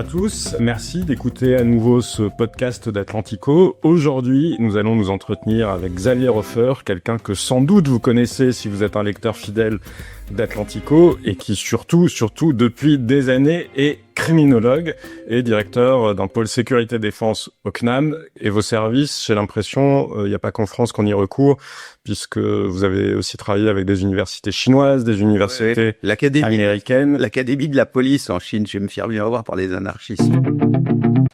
tous, merci d'écouter à nouveau ce podcast d'Atlantico. Aujourd'hui, nous allons nous entretenir avec Xavier Hofer, quelqu'un que sans doute vous connaissez si vous êtes un lecteur fidèle d'Atlantico et qui surtout depuis des années est criminologue et directeur d'un pôle sécurité défense au CNAM. Et vos services, j'ai l'impression, il n'y a pas qu'en France qu'on y recourt, puisque vous avez aussi travaillé avec des universités chinoises, des universités américaines. L'Académie de la police en Chine, je vais me faire bien voir par les anarchistes.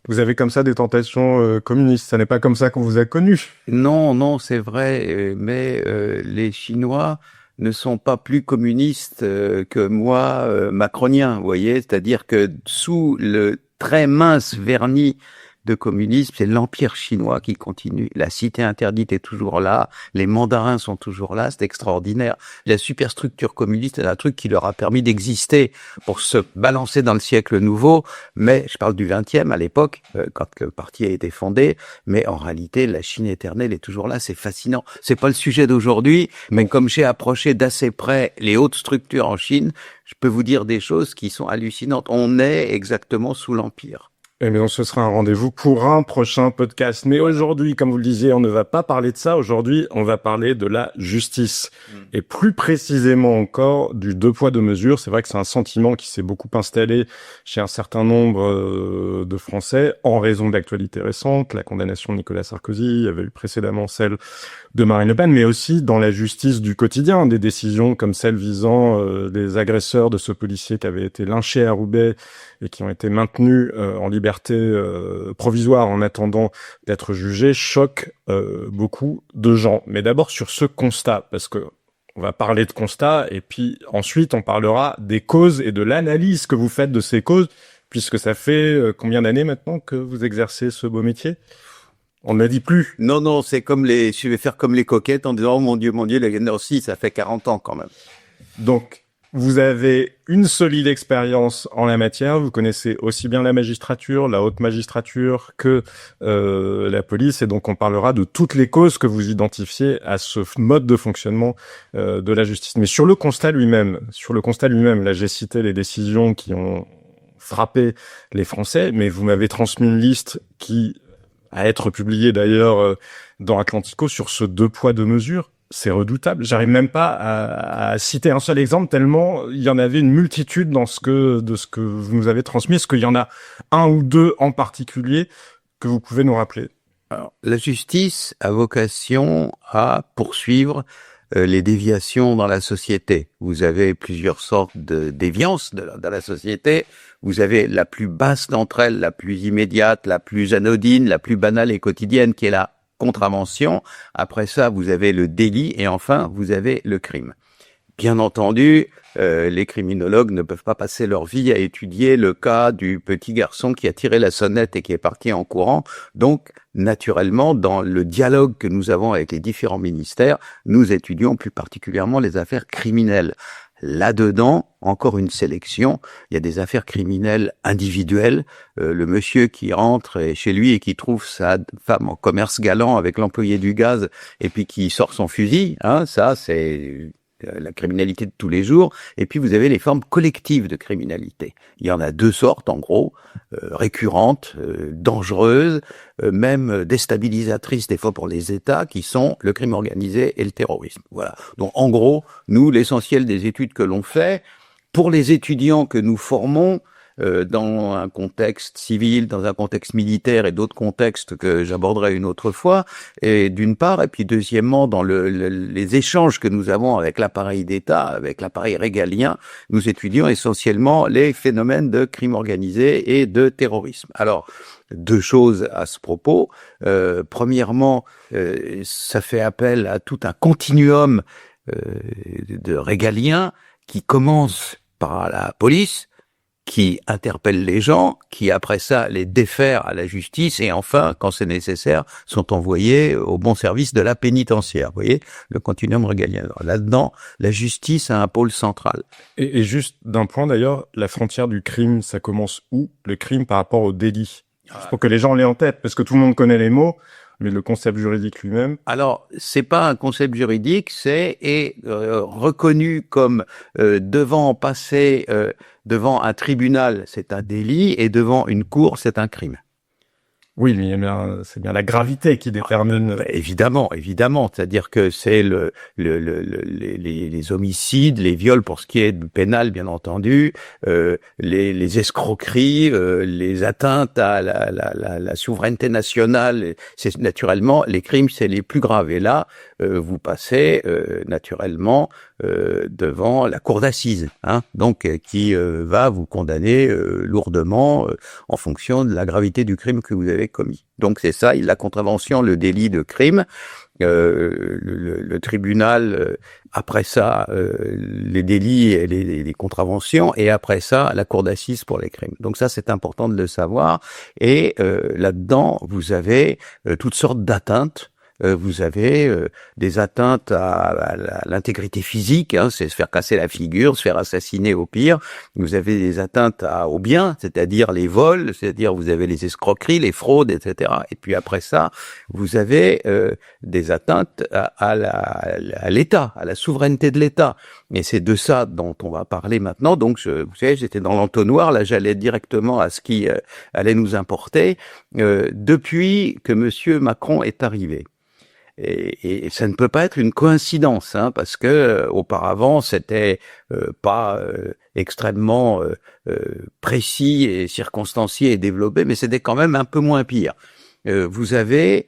Vous avez comme ça des tentations communistes, ça n'est pas comme ça qu'on vous a connus. Non, c'est vrai, mais les Chinois ne sont pas plus communistes que moi, macronien, vous voyez, c'est-à-dire que sous le très mince vernis de communisme, c'est l'empire chinois qui continue. La cité interdite est toujours là, les mandarins sont toujours là, c'est extraordinaire. La superstructure communiste est un truc qui leur a permis d'exister pour se balancer dans le siècle nouveau, mais je parle du 20e à l'époque, quand le parti a été fondé, mais en réalité, la Chine éternelle est toujours là, c'est fascinant. C'est pas le sujet d'aujourd'hui, mais comme j'ai approché d'assez près les hautes structures en Chine, je peux vous dire des choses qui sont hallucinantes. On est exactement sous l'empire. Eh bien, ce sera un rendez-vous pour un prochain podcast. Mais aujourd'hui, comme vous le disiez, on ne va pas parler de ça. Aujourd'hui, on va parler de la justice. Et plus précisément encore, du deux poids, deux mesures. C'est vrai que c'est un sentiment qui s'est beaucoup installé chez un certain nombre de Français en raison de l'actualité récente, la condamnation de Nicolas Sarkozy, il y avait eu précédemment celle de Marine Le Pen, mais aussi dans la justice du quotidien, des décisions comme celle visant les agresseurs de ce policier qui avait été lynché à Roubaix et qui ont été maintenus en liberté provisoire en attendant d'être jugés, choquent beaucoup de gens. Mais d'abord sur ce constat, parce que on va parler de constat, et puis ensuite on parlera des causes et de l'analyse que vous faites de ces causes, puisque ça fait combien d'années maintenant que vous exercez ce beau métier ? On ne le dit plus. Non, c'est comme je vais faire comme les coquettes en disant, oh mon Dieu, non, si, ça fait 40 ans quand même. Donc, vous avez une solide expérience en la matière, vous connaissez aussi bien la magistrature, la haute magistrature que la police, et donc on parlera de toutes les causes que vous identifiez à ce mode de fonctionnement de la justice. Mais sur le constat lui-même, là j'ai cité les décisions qui ont frappé les Français, mais vous m'avez transmis une liste qui à être publié d'ailleurs dans Atlantico sur ce deux poids deux mesures. C'est redoutable. J'arrive même pas à citer un seul exemple tellement il y en avait une multitude de ce que vous nous avez transmis. Est-ce qu'il y en a un ou deux en particulier que vous pouvez nous rappeler? Alors, la justice a vocation à poursuivre les déviations dans la société. Vous avez plusieurs sortes de déviances dans la société. Vous avez la plus basse d'entre elles, la plus immédiate, la plus anodine, la plus banale et quotidienne, qui est la contravention. Après ça, vous avez le délit et enfin, vous avez le crime. Bien entendu, les criminologues ne peuvent pas passer leur vie à étudier le cas du petit garçon qui a tiré la sonnette et qui est parti en courant. Donc, naturellement, dans le dialogue que nous avons avec les différents ministères, nous étudions plus particulièrement les affaires criminelles. Là-dedans, encore une sélection, il y a des affaires criminelles individuelles. Le monsieur qui rentre chez lui et qui trouve sa femme en commerce galant avec l'employé du gaz et puis qui sort son fusil, ça c'est la criminalité de tous les jours. Et puis vous avez les formes collectives de criminalité. Il y en a deux sortes en gros, récurrentes, dangereuses, même déstabilisatrices des fois pour les États, qui sont le crime organisé et le terrorisme. Voilà. Donc en gros, nous, l'essentiel des études que l'on fait, pour les étudiants que nous formons, dans un contexte civil, dans un contexte militaire et d'autres contextes que j'aborderai une autre fois, et d'une part, et puis deuxièmement, dans les échanges que nous avons avec l'appareil d'État, avec l'appareil régalien, nous étudions essentiellement les phénomènes de crime organisé et de terrorisme. Alors, deux choses à ce propos. Premièrement, ça fait appel à tout un continuum de régaliens qui commence par la police, qui interpellent les gens, qui après ça les défèrent à la justice et enfin, quand c'est nécessaire, sont envoyés au bon service de la pénitentiaire. Vous voyez, le continuum régalien. Là-dedans, la justice a un pôle central. Et juste d'un point d'ailleurs, la frontière du crime, ça commence où? Le crime par rapport au délit? Pour que les gens l'aient en tête, parce que tout le monde connaît les mots. mais le concept juridique lui-même. Alors, c'est pas un concept juridique, c'est reconnu comme devant passer devant un tribunal, c'est un délit, et devant une cour, c'est un crime. Oui, mais c'est bien la gravité qui détermine. Évidemment. C'est-à-dire que c'est les homicides, les viols pour ce qui est pénal, bien entendu, les escroqueries, les atteintes à la souveraineté nationale. C'est naturellement les crimes, c'est les plus graves. Et là, vous passez naturellement devant la cour d'assises, donc qui va vous condamner lourdement en fonction de la gravité du crime que vous avez commis. Donc c'est ça, la contravention, le délit de crime. Le tribunal, après ça, les délits et les contraventions, et après ça, la cour d'assises pour les crimes. Donc ça, c'est important de le savoir. Et là-dedans, vous avez toutes sortes d'atteintes. Vous avez des atteintes à l'intégrité physique, c'est se faire casser la figure, se faire assassiner au pire. Vous avez des atteintes aux biens, c'est-à-dire les vols, c'est-à-dire vous avez les escroqueries, les fraudes, etc. Et puis après ça, vous avez des atteintes à l'État, à la souveraineté de l'État. Et c'est de ça dont on va parler maintenant. Donc, vous savez, j'étais dans l'entonnoir, là j'allais directement à ce qui allait nous importer. Depuis que Monsieur Macron est arrivé, et ça ne peut pas être une coïncidence, parce que auparavant c'était pas extrêmement précis et circonstancié et développé, mais c'était quand même un peu moins pire. Vous avez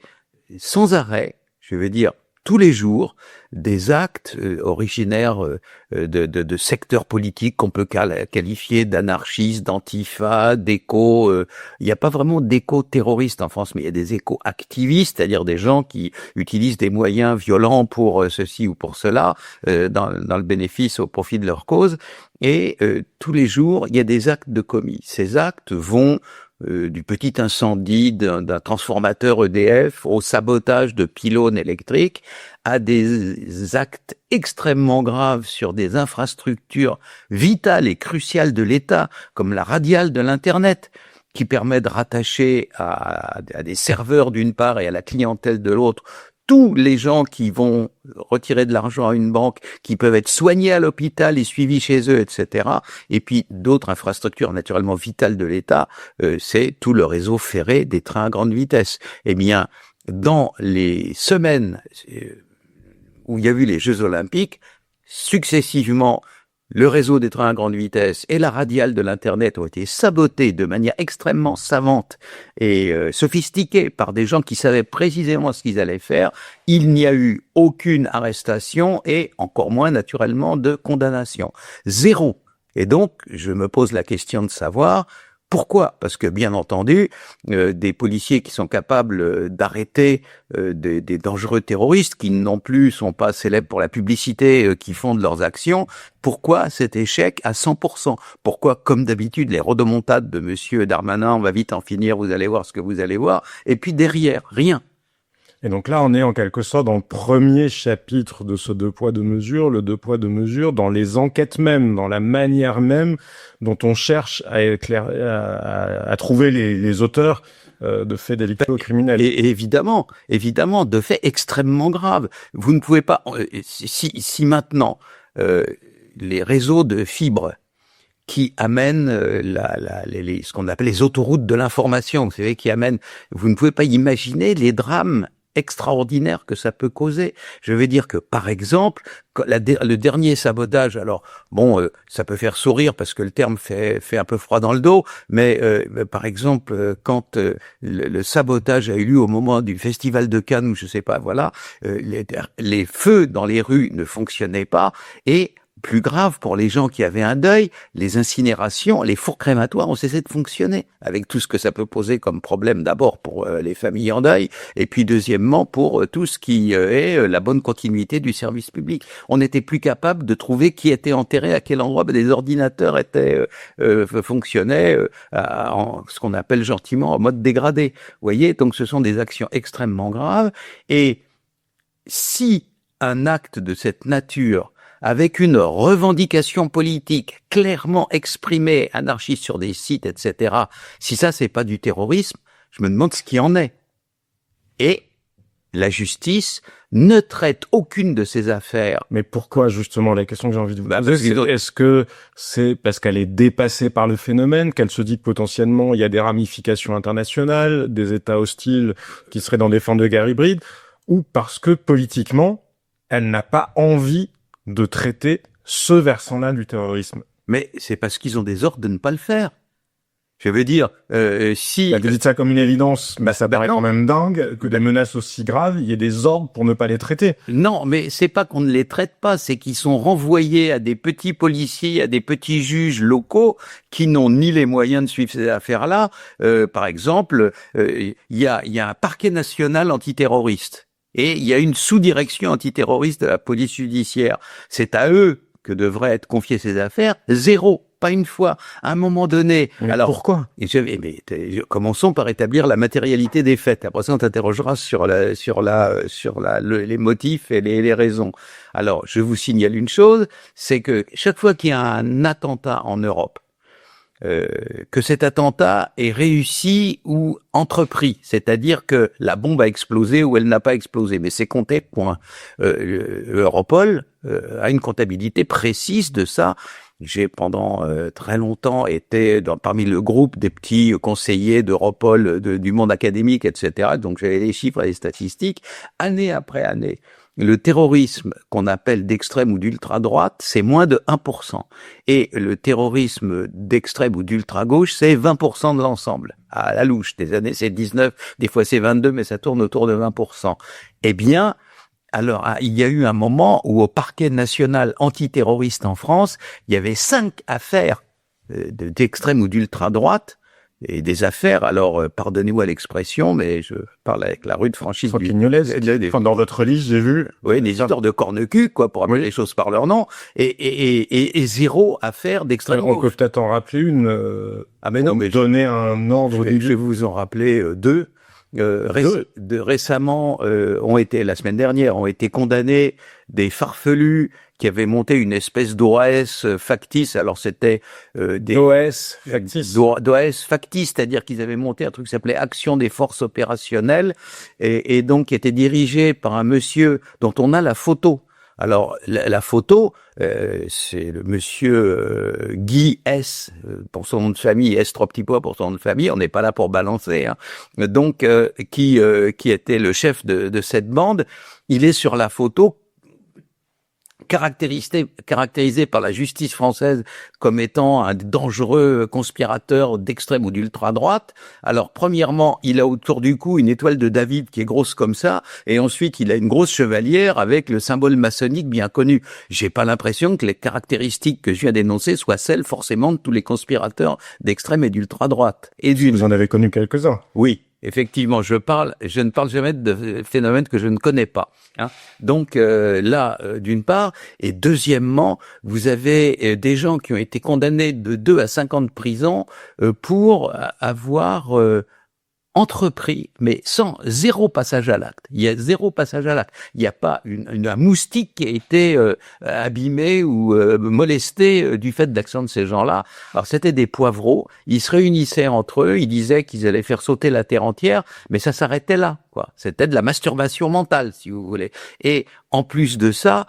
sans arrêt, je veux dire tous les jours, des actes originaires de secteurs politiques qu'on peut qualifier d'anarchistes, d'antifa, d'éco. Il n'y a pas vraiment d'éco-terroristes en France, mais il y a des éco-activistes, c'est-à-dire des gens qui utilisent des moyens violents pour ceci ou pour cela, dans le bénéfice au profit de leur cause. Et tous les jours, il y a des actes de commis. Ces actes vont du petit incendie d'un transformateur EDF au sabotage de pylônes électriques, à des actes extrêmement graves sur des infrastructures vitales et cruciales de l'État, comme la radiale de l'Internet, qui permet de rattacher à des serveurs d'une part et à la clientèle de l'autre tous les gens qui vont retirer de l'argent à une banque, qui peuvent être soignés à l'hôpital et suivis chez eux, etc. Et puis d'autres infrastructures naturellement vitales de l'État, c'est tout le réseau ferré des trains à grande vitesse. Eh bien, dans les semaines où il y a eu les Jeux Olympiques, successivement, le réseau des trains à grande vitesse et la radiale de l'Internet ont été sabotés de manière extrêmement savante et sophistiquée par des gens qui savaient précisément ce qu'ils allaient faire. Il n'y a eu aucune arrestation et encore moins naturellement de condamnation. Zéro. Et donc, je me pose la question de savoir pourquoi ? Parce que, bien entendu, des policiers qui sont capables d'arrêter des dangereux terroristes, qui non plus sont pas célèbres pour la publicité qu'ils font de leurs actions, pourquoi cet échec à 100% ? Pourquoi, comme d'habitude, les rodomontades de Monsieur Darmanin, on va vite en finir, vous allez voir ce que vous allez voir, et puis derrière, rien. Et donc là, on est en quelque sorte dans le premier chapitre de ce deux poids, deux mesures, le deux poids, deux mesures, dans les enquêtes mêmes, dans la manière même dont on cherche à trouver les auteurs de faits délictueux ou criminels. Et évidemment, de faits extrêmement graves. Vous ne pouvez pas, si maintenant les réseaux de fibres qui amènent ce qu'on appelle les autoroutes de l'information, vous savez, vous ne pouvez pas imaginer les drames extraordinaire que ça peut causer. Je vais dire que, par exemple, le dernier sabotage, alors, ça peut faire sourire parce que le terme fait un peu froid dans le dos, mais par exemple, quand le sabotage a eu lieu au moment du festival de Cannes, ou je sais pas, voilà, les feux dans les rues ne fonctionnaient pas, et plus grave pour les gens qui avaient un deuil, les incinérations, les fours crématoires ont cessé de fonctionner, avec tout ce que ça peut poser comme problème, d'abord pour les familles en deuil, et puis deuxièmement pour tout ce qui est la bonne continuité du service public. On n'était plus capable de trouver qui était enterré à quel endroit. Des ordinateurs fonctionnaient en ce qu'on appelle gentiment en mode dégradé. Vous voyez, donc ce sont des actions extrêmement graves, et si un acte de cette nature avec une revendication politique clairement exprimée, anarchiste sur des sites, etc. Si ça, c'est pas du terrorisme, je me demande ce qui en est. Et la justice ne traite aucune de ces affaires. Mais pourquoi, justement, la question que j'ai envie de vous Parce poser, que- est-ce que c'est parce qu'elle est dépassée par le phénomène, qu'elle se dit que potentiellement il y a des ramifications internationales, des États hostiles qui seraient dans des formes de guerre hybride, ou parce que politiquement, elle n'a pas envie de traiter ce versant-là du terrorisme? Mais c'est parce qu'ils ont des ordres de ne pas le faire. Je veux dire, si... Bah, vous dites ça comme une évidence, mais ça paraît non. quand même dingue que des menaces aussi graves, il y ait des ordres pour ne pas les traiter. Non, mais c'est pas qu'on ne les traite pas, c'est qu'ils sont renvoyés à des petits policiers, à des petits juges locaux qui n'ont ni les moyens de suivre ces affaires-là. Par exemple, il y a un parquet national antiterroriste et il y a une sous-direction antiterroriste de la police judiciaire. C'est à eux que devraient être confiées ces affaires. Zéro. Pas une fois. À un moment donné. Mais alors pourquoi? Commençons par établir la matérialité des faits. Après ça, on t'interrogera sur les motifs et les raisons. Alors, je vous signale une chose, c'est que chaque fois qu'il y a un attentat en Europe, que cet attentat est réussi ou entrepris, c'est-à-dire que la bombe a explosé ou elle n'a pas explosé, mais c'est compté, point. Europol a une comptabilité précise de ça. J'ai pendant très longtemps été parmi le groupe des petits conseillers d'Europol, du monde académique, etc. Donc j'avais les chiffres et les statistiques. Année après année, le terrorisme qu'on appelle d'extrême ou d'ultra-droite, c'est moins de 1%. Et le terrorisme d'extrême ou d'ultra-gauche, c'est 20% de l'ensemble. À la louche, des années c'est 19, des fois c'est 22, mais ça tourne autour de 20%. Eh bien, alors, il y a eu un moment où au parquet national antiterroriste en France, il y avait 5 affaires d'extrême ou d'ultra-droite, et des affaires, alors pardonnez-moi l'expression, mais je parle avec la rude franchise Enfin, dans votre liste, j'ai vu. Oui, des histoires de corne-cul, quoi, pour appeler les choses par leur nom, et 0 affaire d'extrême On peut gauche. peut-être en rappeler une, Mais non, mais donner un ordre je vais vous en rappeler 2. Récemment, la semaine dernière, ont été condamnés des farfelus qui avaient monté une espèce d'OAS factice. Alors c'était des OAS factice. d'OAS factice, c'est-à-dire qu'ils avaient monté un truc qui s'appelait Action des forces opérationnelles, et donc qui était dirigé par un monsieur dont on a la photo. Alors la photo, c'est le monsieur Guy S pour son nom de famille, S trois petits pois pour son nom de famille. On n'est pas là pour balancer, hein. Donc qui était le chef de cette bande. Il est sur la photo caractérisé par la justice française comme étant un dangereux conspirateur d'extrême ou d'ultra-droite. Alors, premièrement, il a autour du cou une étoile de David qui est grosse comme ça, et ensuite, il a une grosse chevalière avec le symbole maçonnique bien connu. J'ai pas l'impression que les caractéristiques que je viens d'énoncer soient celles forcément de tous les conspirateurs d'extrême et d'ultra-droite. Vous en avez connu quelques-uns. Oui. Effectivement, je ne parle jamais de phénomènes que je ne connais pas, hein. Donc là, d'une part, et deuxièmement, vous avez des gens qui ont été condamnés de 2 à 5 ans de prison pour avoir entrepris, mais sans zéro passage à l'acte. Il y a zéro passage à l'acte. Il n'y a pas un moustique qui a été abîmé ou molesté du fait d'action de ces gens-là. Alors c'était des poivreaux. Ils se réunissaient entre eux. Ils disaient qu'ils allaient faire sauter la terre entière, mais ça s'arrêtait là, quoi. C'était de la masturbation mentale, si vous voulez. Et en plus de ça,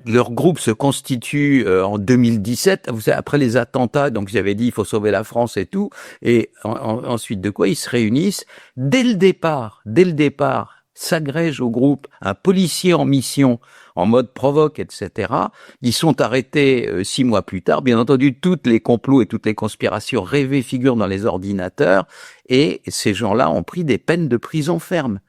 leur groupe se constitue en 2017, vous savez, après les attentats, donc j'avais dit il faut sauver la France et tout, et ensuite de quoi ils se réunissent. Dès le départ, s'agrège au groupe un policier en mission, en mode provoque, etc. Ils sont arrêtés 6 mois plus tard. Bien entendu, toutes les complots et toutes les conspirations rêvées figurent dans les ordinateurs, et ces gens-là ont pris des peines de prison ferme.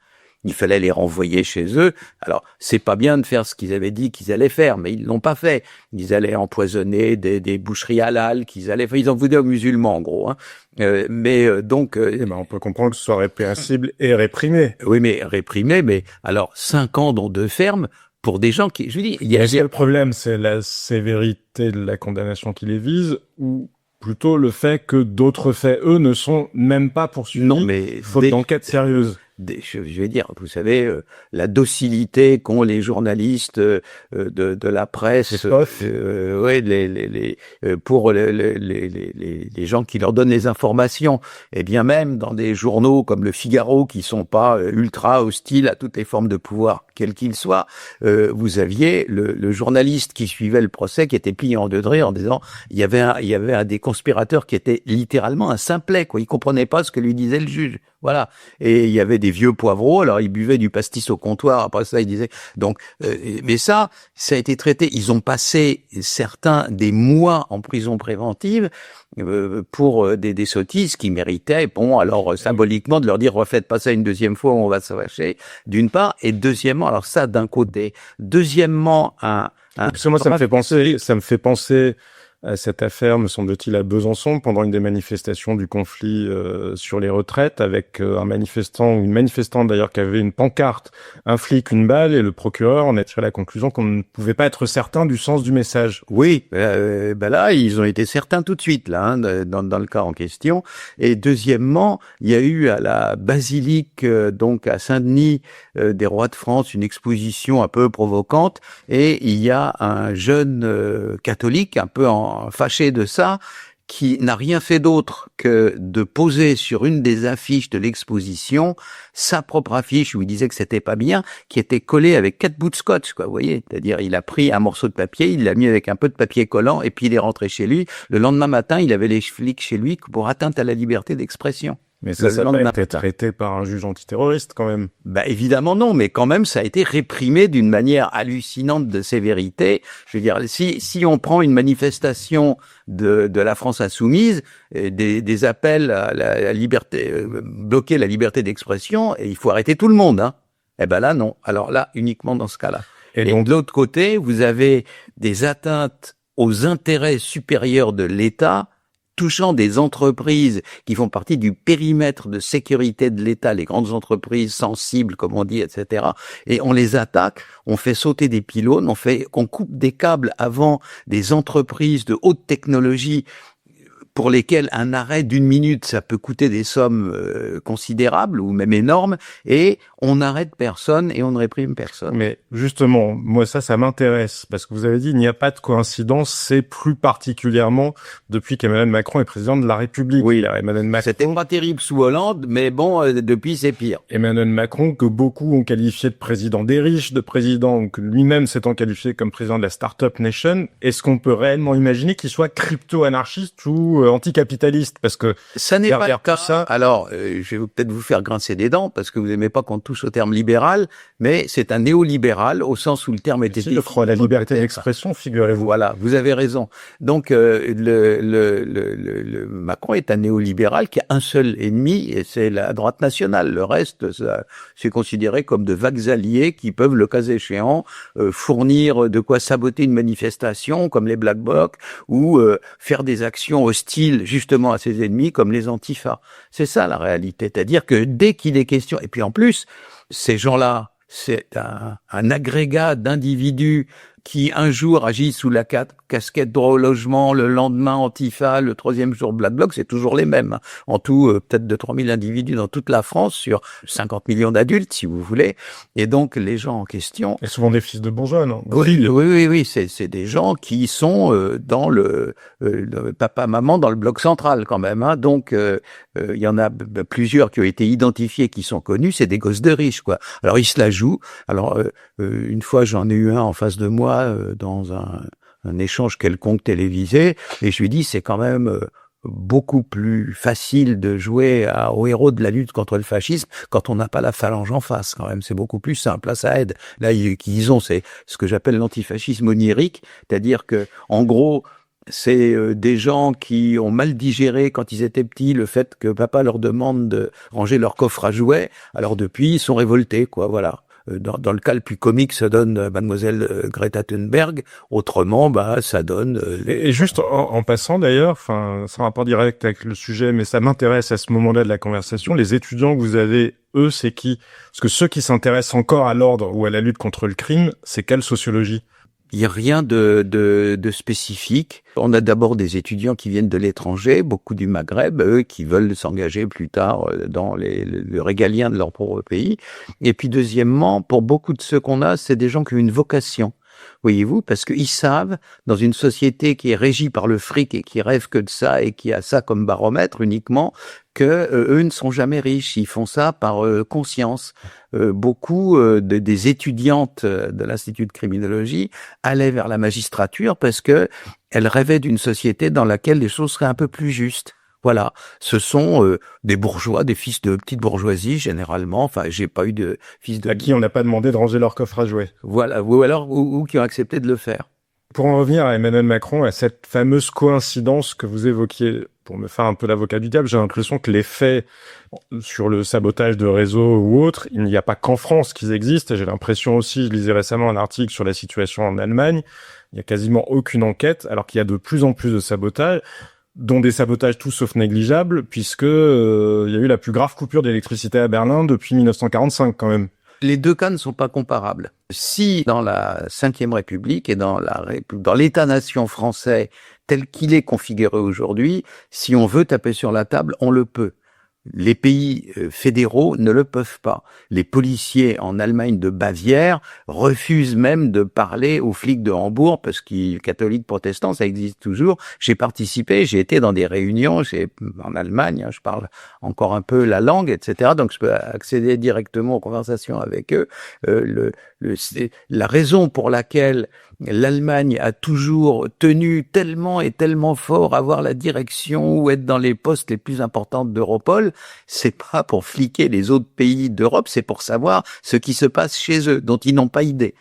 Il fallait les renvoyer chez eux. Alors, c'est pas bien de faire ce qu'ils avaient dit qu'ils allaient faire, mais ils l'ont pas fait. Ils allaient empoisonner des boucheries halal, ils en voulaient aux musulmans, en gros, hein. Donc, on peut comprendre que ce soit répréhensible et réprimé. Oui, mais réprimé, mais alors 5 ans dans 2 fermes pour des gens qui, je vous dis, Le problème, c'est la sévérité de la condamnation qui les vise, ou plutôt le fait que d'autres faits, eux, ne sont même pas poursuivis. Non, mais faute d'enquête sérieuse. je vais dire, vous savez, la docilité qu'ont les journalistes de la presse, pour les gens qui leur donnent les informations, et bien même dans des journaux comme Le Figaro qui sont pas ultra hostiles à toutes les formes de pouvoir, quels qu'ils soient, vous aviez le journaliste qui suivait le procès qui était plié en deux de rire en disant il y avait un des conspirateurs qui était littéralement un simplet, quoi. Il comprenait pas ce que lui disait le juge. Voilà. Et il y avait des vieux poivreaux, alors ils buvaient du pastis au comptoir, après ça ils disaient donc mais ça a été traité, ils ont passé certains des mois en prison préventive pour des sottises qui méritaient, bon, alors symboliquement de leur dire refaites pas ça une deuxième fois, on va se fâcher, d'une part, et deuxièmement, alors ça d'un côté, deuxièmement parce que moi ça me fait penser à cette affaire, me semble-t-il, à Besançon, pendant une des manifestations du conflit sur les retraites, avec un manifestant ou une manifestante d'ailleurs qui avait une pancarte, un flic, une balle, et le procureur en a tiré la conclusion qu'on ne pouvait pas être certain du sens du message. Oui, là, ils ont été certains tout de suite, là, hein, dans le cas en question. Et deuxièmement, il y a eu à la basilique, donc à Saint-Denis, des Rois de France, une exposition un peu provocante, et il y a un jeune catholique, un peu fâché de ça, qui n'a rien fait d'autre que de poser sur une des affiches de l'exposition sa propre affiche où il disait que c'était pas bien, qui était collée avec 4 bouts de scotch, quoi, vous voyez. C'est-à-dire, il a pris un morceau de papier, il l'a mis avec un peu de papier collant, et puis il est rentré chez lui. Le lendemain matin, il avait les flics chez lui pour atteinte à la liberté d'expression. Mais ça a été traité par un juge antiterroriste, quand même. Bah, évidemment non, mais quand même, ça a été réprimé d'une manière hallucinante de sévérité. Je veux dire, si on prend une manifestation de la France insoumise, des appels à la liberté, bloquer la liberté d'expression, et il faut arrêter tout le monde, hein. Eh ben là, non. Alors là, uniquement dans ce cas-là. Et donc, de l'autre côté, vous avez des atteintes aux intérêts supérieurs de l'État, touchant des entreprises qui font partie du périmètre de sécurité de l'État, les grandes entreprises sensibles, comme on dit, etc. Et on les attaque, on fait sauter des pylônes, on coupe des câbles avant des entreprises de haute technologie pour lesquels un arrêt d'1 minute, ça peut coûter des sommes considérables ou même énormes, et on n'arrête personne et on ne réprime personne. Mais justement, moi ça m'intéresse, parce que vous avez dit il n'y a pas de coïncidence, c'est plus particulièrement depuis qu'Emmanuel Macron est président de la République. Oui, c'était pas terrible sous Hollande, mais bon, depuis c'est pire. Emmanuel Macron, que beaucoup ont qualifié de président des riches, de président que lui-même s'étant qualifié comme président de la Startup Nation, est-ce qu'on peut réellement imaginer qu'il soit crypto-anarchiste ou anticapitaliste, parce que ça n'est pas le cas. Ça... Alors, je vais peut-être vous faire grincer des dents parce que vous n'aimez pas qu'on touche au terme libéral, mais c'est un néolibéral au sens où le terme était. Je crois à la liberté d'expression, figurez-vous. Voilà, vous avez raison. Donc, Macron est un néolibéral qui a un seul ennemi, et c'est la droite nationale. Le reste, c'est considéré comme de vagues alliés qui peuvent, le cas échéant, fournir de quoi saboter une manifestation, comme les Black Blocs, ou faire des actions hostiles justement à ses ennemis comme les antifas. C'est ça la réalité. C'est-à-dire que dès qu'il est question, et puis en plus, ces gens-là, c'est un agrégat d'individus qui un jour agissent sous la casquette droit au logement, le lendemain Antifa, le troisième jour Black Bloc, c'est toujours les mêmes. En tout, peut-être de 3000 individus dans toute la France, sur 50 millions d'adultes, si vous voulez. Et donc, les gens en question... Et souvent des fils de bourgeois, non? Oui, c'est des gens qui sont dans le papa-maman dans le bloc central, quand même. Hein. Donc, il y en a plusieurs qui ont été identifiés, qui sont connus, c'est des gosses de riches, quoi. Alors, ils se la jouent. Alors, une fois, j'en ai eu un en face de moi, dans un échange quelconque télévisé, et je lui dis c'est quand même beaucoup plus facile de jouer au héros de la lutte contre le fascisme quand on n'a pas la phalange en face, quand même. C'est beaucoup plus simple, là, ça aide. Là, qu'ils ont, c'est ce que j'appelle l'antifascisme onirique, c'est-à-dire que, en gros, c'est des gens qui ont mal digéré quand ils étaient petits le fait que papa leur demande de ranger leur coffre à jouets, alors depuis, ils sont révoltés, quoi, voilà. Dans le cas le plus comique, ça donne Mademoiselle Greta Thunberg. Autrement, ça donne... Et juste en passant d'ailleurs, enfin, sans rapport direct avec le sujet, mais ça m'intéresse à ce moment-là de la conversation, les étudiants que vous avez, eux, c'est qui? Parce que ceux qui s'intéressent encore à l'ordre ou à la lutte contre le crime, c'est quelle sociologie? Il n'y a rien de spécifique. On a d'abord des étudiants qui viennent de l'étranger, beaucoup du Maghreb, eux, qui veulent s'engager plus tard dans le régalien de leur propre pays. Et puis deuxièmement, pour beaucoup de ceux qu'on a, c'est des gens qui ont une vocation. Voyez-vous, parce qu'ils savent, dans une société qui est régie par le fric et qui rêve que de ça et qui a ça comme baromètre uniquement, que eux ne sont jamais riches. Ils font ça par conscience. Beaucoup des étudiantes de l'Institut de criminologie allaient vers la magistrature parce que elles rêvaient d'une société dans laquelle les choses seraient un peu plus justes. Voilà, ce sont des bourgeois, des fils de petite bourgeoisie généralement. Enfin, j'ai pas eu de fils de... À qui on n'a pas demandé de ranger leur coffre à jouets. Voilà, ou qui ont accepté de le faire. Pour en revenir à Emmanuel Macron, à cette fameuse coïncidence que vous évoquiez, pour me faire un peu l'avocat du diable, j'ai l'impression que les faits sur le sabotage de réseaux ou autres, il n'y a pas qu'en France qu'ils existent. J'ai l'impression aussi, je lisais récemment un article sur la situation en Allemagne, il n'y a quasiment aucune enquête, alors qu'il y a de plus en plus de sabotages, dont des sabotages tout sauf négligeables, puisque il y a eu la plus grave coupure d'électricité à Berlin depuis 1945 quand même. Les deux cas ne sont pas comparables. Si dans la Ve République et dans l'État-nation français tel qu'il est configuré aujourd'hui, si on veut taper sur la table, on le peut. Les pays fédéraux ne le peuvent pas. Les policiers en Allemagne de Bavière refusent même de parler aux flics de Hambourg parce qu'ils catholiques protestants, ça existe toujours. J'ai participé, j'ai été dans des réunions, en Allemagne, je parle encore un peu la langue, etc. Donc je peux accéder directement aux conversations avec eux. La raison pour laquelle l'Allemagne a toujours tenu tellement et tellement fort à avoir la direction ou être dans les postes les plus importants d'Europol, c'est pas pour fliquer les autres pays d'Europe, c'est pour savoir ce qui se passe chez eux, dont ils n'ont pas idée.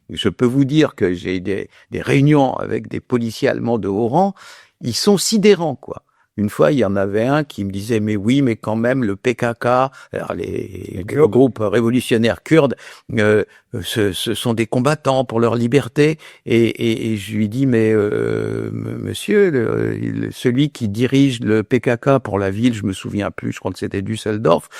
Je peux vous dire que j'ai des réunions avec des policiers allemands de haut rang, ils sont sidérants, quoi. Une fois, il y en avait un qui me disait, mais oui, mais quand même, le PKK, alors les groupes révolutionnaires kurdes, ce sont des combattants pour leur liberté. Et je lui dis, mais monsieur, celui qui dirige le PKK pour la ville, je me souviens plus, je crois que c'était Düsseldorf,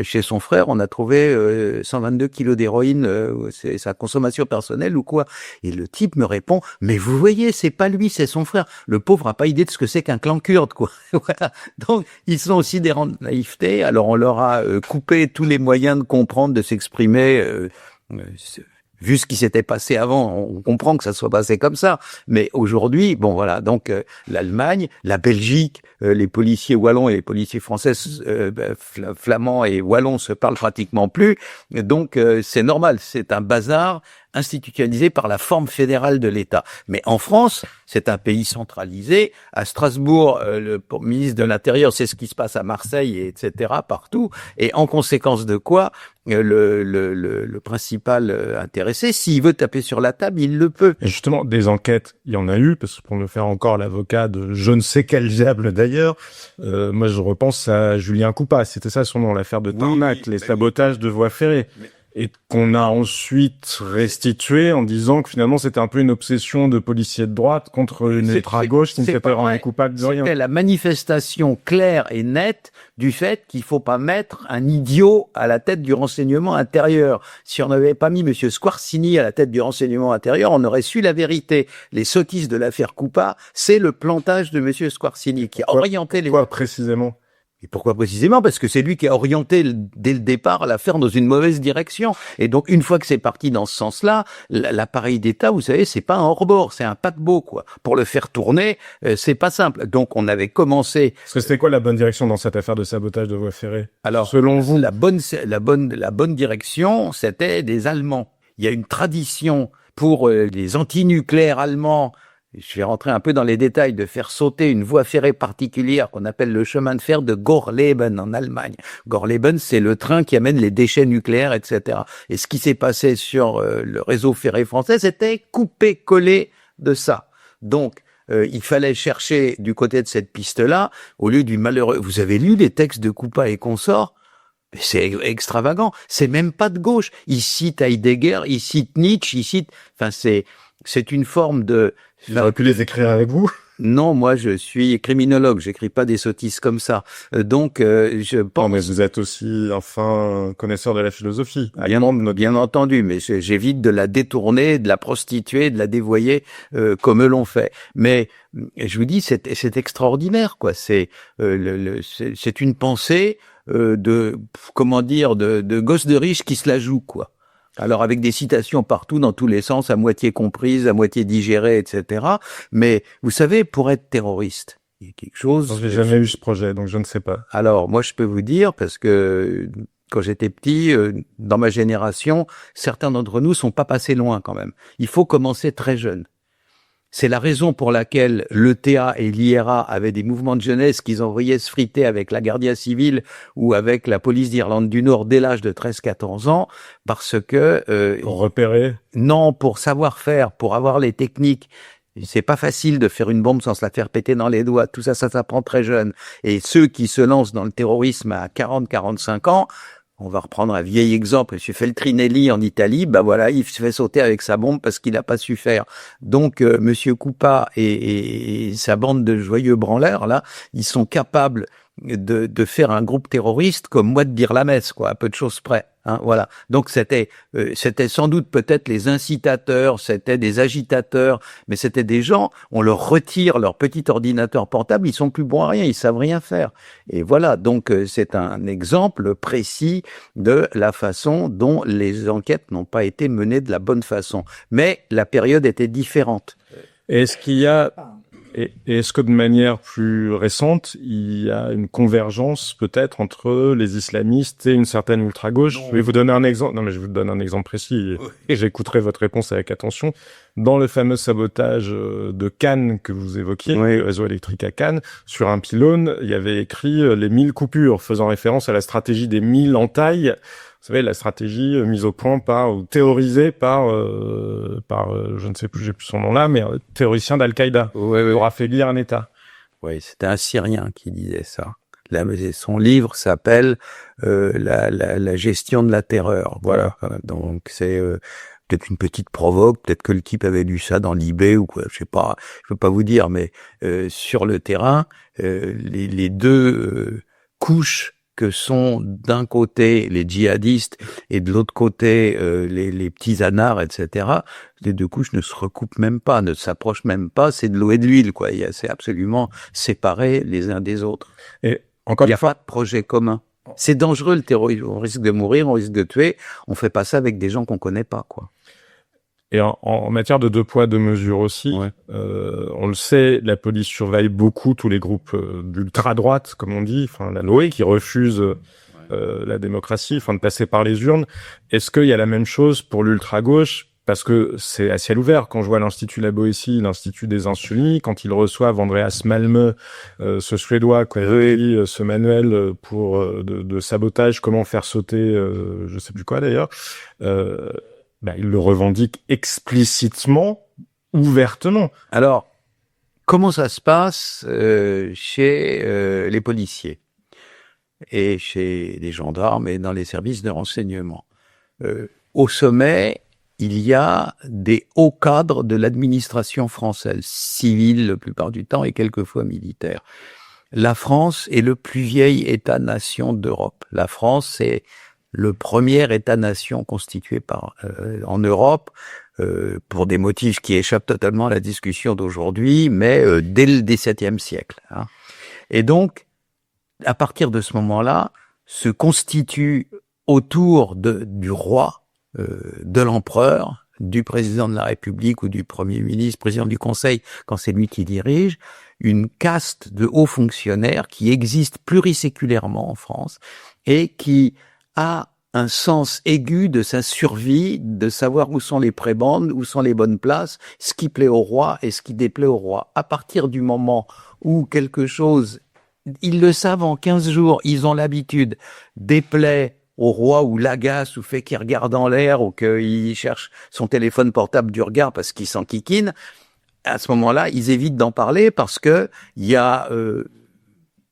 chez son frère, on a trouvé 122 kilos d'héroïne, c'est sa consommation personnelle ou quoi. Et le type me répond, mais vous voyez, c'est pas lui, c'est son frère. Le pauvre a pas idée de ce que c'est qu'un clan kurde, quoi. Voilà. Donc, ils sont aussi des rangs de naïveté. Alors, on leur a coupé tous les moyens de comprendre, de s'exprimer. Vu ce qui s'était passé avant, on comprend que ça soit passé comme ça. Mais aujourd'hui, bon voilà, donc l'Allemagne, la Belgique, les policiers wallons et les policiers français, flamands et wallons se parlent pratiquement plus. Donc c'est normal, c'est un bazar institutionnalisé par la forme fédérale de l'État. Mais en France, c'est un pays centralisé. À Strasbourg, le ministre de l'Intérieur, c'est ce qui se passe à Marseille, et etc., partout. Et en conséquence de quoi, le principal intéressé, s'il veut taper sur la table, il le peut. Et justement, des enquêtes, il y en a eu, parce que pour me faire encore l'avocat de je ne sais quel diable d'ailleurs, moi je repense à Julien Coupat, c'était ça son nom, l'affaire de Tarnac, les sabotages de voies ferrées. Et qu'on a ensuite restitué en disant que finalement c'était un peu une obsession de policiers de droite contre une ultra-gauche qui ne s'était rendu coupable de rien. C'était la manifestation claire et nette du fait qu'il faut pas mettre un idiot à la tête du renseignement intérieur. Si on n'avait pas mis monsieur Squarcini à la tête du renseignement intérieur, on aurait su la vérité. Les sottises de l'affaire Coupat, c'est le plantage de monsieur Squarcini qui a orienté les... Pourquoi précisément ? Et pourquoi précisément? Parce que c'est lui qui a orienté dès le départ l'affaire dans une mauvaise direction. Et donc, une fois que c'est parti dans ce sens-là, l'appareil d'État, vous savez, c'est pas un hors-bord, c'est un paquebot, quoi. Pour le faire tourner, c'est pas simple. Donc, on avait commencé... Parce que c'était quoi la bonne direction dans cette affaire de sabotage de voies ferrées? Alors, selon vous, la bonne direction, c'était des Allemands. Il y a une tradition pour les antinucléaires allemands. Je vais rentrer un peu dans les détails, de faire sauter une voie ferrée particulière qu'on appelle le chemin de fer de Gorleben en Allemagne. Gorleben, c'est le train qui amène les déchets nucléaires, etc. Et ce qui s'est passé sur le réseau ferré français, c'était coupé-collé de ça. Donc, il fallait chercher du côté de cette piste-là, au lieu du malheureux... Vous avez lu les textes de Coupat et consorts? C'est extravagant. C'est même pas de gauche. Il cite Heidegger, il cite Nietzsche, il cite... Enfin, c'est une forme de... J'aurais pu les écrire avec vous. Non, moi je suis criminologue, j'écris pas des sottises comme ça. Donc je pense... Non, mais vous êtes aussi un fin connaisseur de la philosophie. Bien entendu, mais j'évite de la détourner, de la prostituer, de la dévoyer comme eux l'ont fait. Mais je vous dis, c'est extraordinaire, quoi. C'est une pensée de gosse de riche qui se la joue, quoi. Alors avec des citations partout, dans tous les sens, à moitié comprises, à moitié digérées, etc. Mais vous savez, pour être terroriste, il y a quelque chose... J'ai jamais eu ce projet, donc je ne sais pas. Alors moi, je peux vous dire, parce que quand j'étais petit, dans ma génération, certains d'entre nous sont pas passés loin quand même. Il faut commencer très jeune. C'est la raison pour laquelle l'ETA et l'IRA avaient des mouvements de jeunesse qu'ils envoyaient se friter avec la Guardia civile ou avec la police d'Irlande du Nord dès l'âge de 13-14 ans, parce que... pour repérer? Non, pour savoir faire, pour avoir les techniques. C'est pas facile de faire une bombe sans se la faire péter dans les doigts. Tout ça, ça s'apprend très jeune. Et ceux qui se lancent dans le terrorisme à 40-45 ans, on va reprendre un vieil exemple, M. Feltrinelli en Italie, bah voilà, il se fait sauter avec sa bombe parce qu'il n'a pas su faire. Donc, Monsieur Coupa et sa bande de joyeux branleurs, là, ils sont capables de faire un groupe terroriste comme moi de dire la messe, quoi, à peu de choses près. Hein, voilà. Donc c'était sans doute peut-être les incitateurs, c'était des agitateurs, mais c'était des gens, on leur retire leur petit ordinateur portable, ils sont plus bons à rien, ils savent rien faire. Et voilà, donc c'est un exemple précis de la façon dont les enquêtes n'ont pas été menées de la bonne façon. Mais la période était différente. Est-ce qu'il y a Et est-ce que de manière plus récente, il y a une convergence peut-être entre les islamistes et une certaine ultra-gauche? Je vais vous donner un exemple. Non, mais je vous donne un exemple précis et j'écouterai votre réponse avec attention. Dans le fameux sabotage de Cannes que vous évoquiez, le réseau électrique à Cannes, sur un pylône, il y avait écrit les 1000 coupures, faisant référence à la stratégie des 1000 entailles. Vous savez, la stratégie mise au point ou théorisée par, je ne sais plus, j'ai plus son nom là, mais théoricien d'Al-Qaïda pour affaiblir un État. Oui, c'était un Syrien qui disait ça. Là, son livre s'appelle la gestion de la terreur. Voilà. Donc c'est peut-être une petite provoque, peut-être que le type avait lu ça dans Libé ou quoi, je sais pas. Je peux pas vous dire, mais sur le terrain, les deux couches que sont d'un côté les djihadistes et de l'autre côté les petits anards, etc. Les deux couches ne se recoupent même pas, ne s'approchent même pas, c'est de l'eau et de l'huile, quoi. C'est absolument séparé les uns des autres. Et encore il n'y a pas de projet commun. C'est dangereux le terrorisme, on risque de mourir, on risque de tuer, on fait pas ça avec des gens qu'on connaît pas, quoi. Et en matière de deux poids, deux mesures aussi, on le sait, la police surveille beaucoup tous les groupes d'ultra-droite, comme on dit, enfin la Loé, qui refuse la démocratie, enfin de passer par les urnes. Est-ce qu'il y a la même chose pour l'ultra-gauche? Parce que c'est à ciel ouvert. Quand je vois l'Institut La Boétie, l'Institut des Insoumis, quand ils reçoivent Andreas Malmö, ce Suédois qui a écrit ce manuel de sabotage, comment faire sauter, je sais plus quoi d'ailleurs, il le revendique explicitement, ouvertement. Alors, comment ça se passe chez les policiers et chez les gendarmes et dans les services de renseignement? Au sommet, il y a des hauts cadres de l'administration française, civile la plupart du temps et quelquefois militaire. La France est le plus vieil État-nation d'Europe. La France, c'est le premier État-nation constitué en Europe, pour des motifs qui échappent totalement à la discussion d'aujourd'hui, mais dès le XVIIe siècle. Hein. Et donc, à partir de ce moment-là, se constitue autour du roi, de l'empereur, du président de la République ou du Premier ministre, président du Conseil, quand c'est lui qui dirige, une caste de hauts fonctionnaires qui existe pluriséculairement en France et qui a un sens aigu de sa survie, de savoir où sont les prébendes, où sont les bonnes places, ce qui plaît au roi et ce qui déplaît au roi. À partir du moment où quelque chose, ils le savent en 15 jours, ils ont l'habitude, déplaît au roi ou l'agace ou fait qu'il regarde en l'air ou qu'il cherche son téléphone portable du regard parce qu'il s'enquiquine, à ce moment-là, ils évitent d'en parler parce que il y a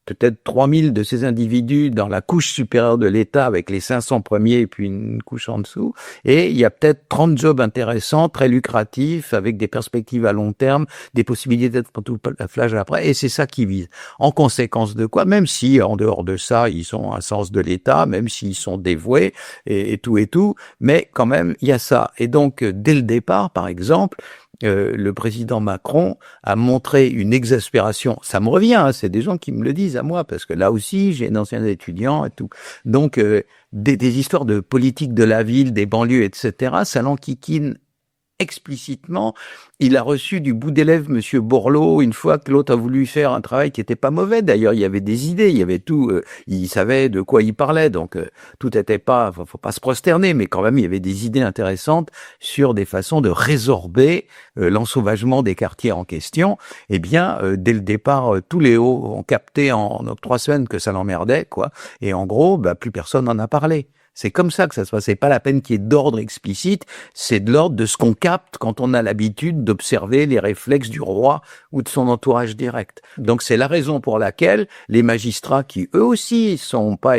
peut-être 3000 de ces individus dans la couche supérieure de l'État avec les 500 premiers et puis une couche en dessous. Et il y a peut-être 30 jobs intéressants, très lucratifs, avec des perspectives à long terme, des possibilités d'être pantouflage après. Et c'est ça qui vise. En conséquence de quoi, même si en dehors de ça, ils ont un sens de l'État, même s'ils sont dévoués et tout, mais quand même, il y a ça. Et donc, dès le départ, par exemple, le président Macron a montré une exaspération. Ça me revient, hein, c'est des gens qui me le disent à moi, parce que là aussi, j'ai d'anciens étudiants et tout. Donc, des histoires de politique de la ville, des banlieues, etc., ça l'enquiquine explicitement. Il a reçu du bout des lèvres Monsieur Borloo une fois que l'autre a voulu faire un travail qui était pas mauvais. D'ailleurs, il y avait des idées, il y avait tout. Il savait de quoi il parlait, donc tout était pas. Faut pas se prosterner, mais quand même, il y avait des idées intéressantes sur des façons de résorber l'ensauvagement des quartiers en question. Eh bien, dès le départ, tous les hauts ont capté en 3 semaines que ça l'emmerdait, quoi. Et en gros, plus personne n'en a parlé. C'est comme ça que ça se passe. C'est pas la peine qu'il y ait d'ordre explicite, c'est de l'ordre de ce qu'on capte quand on a l'habitude d'observer les réflexes du roi ou de son entourage direct. Donc c'est la raison pour laquelle les magistrats, qui eux aussi sont pas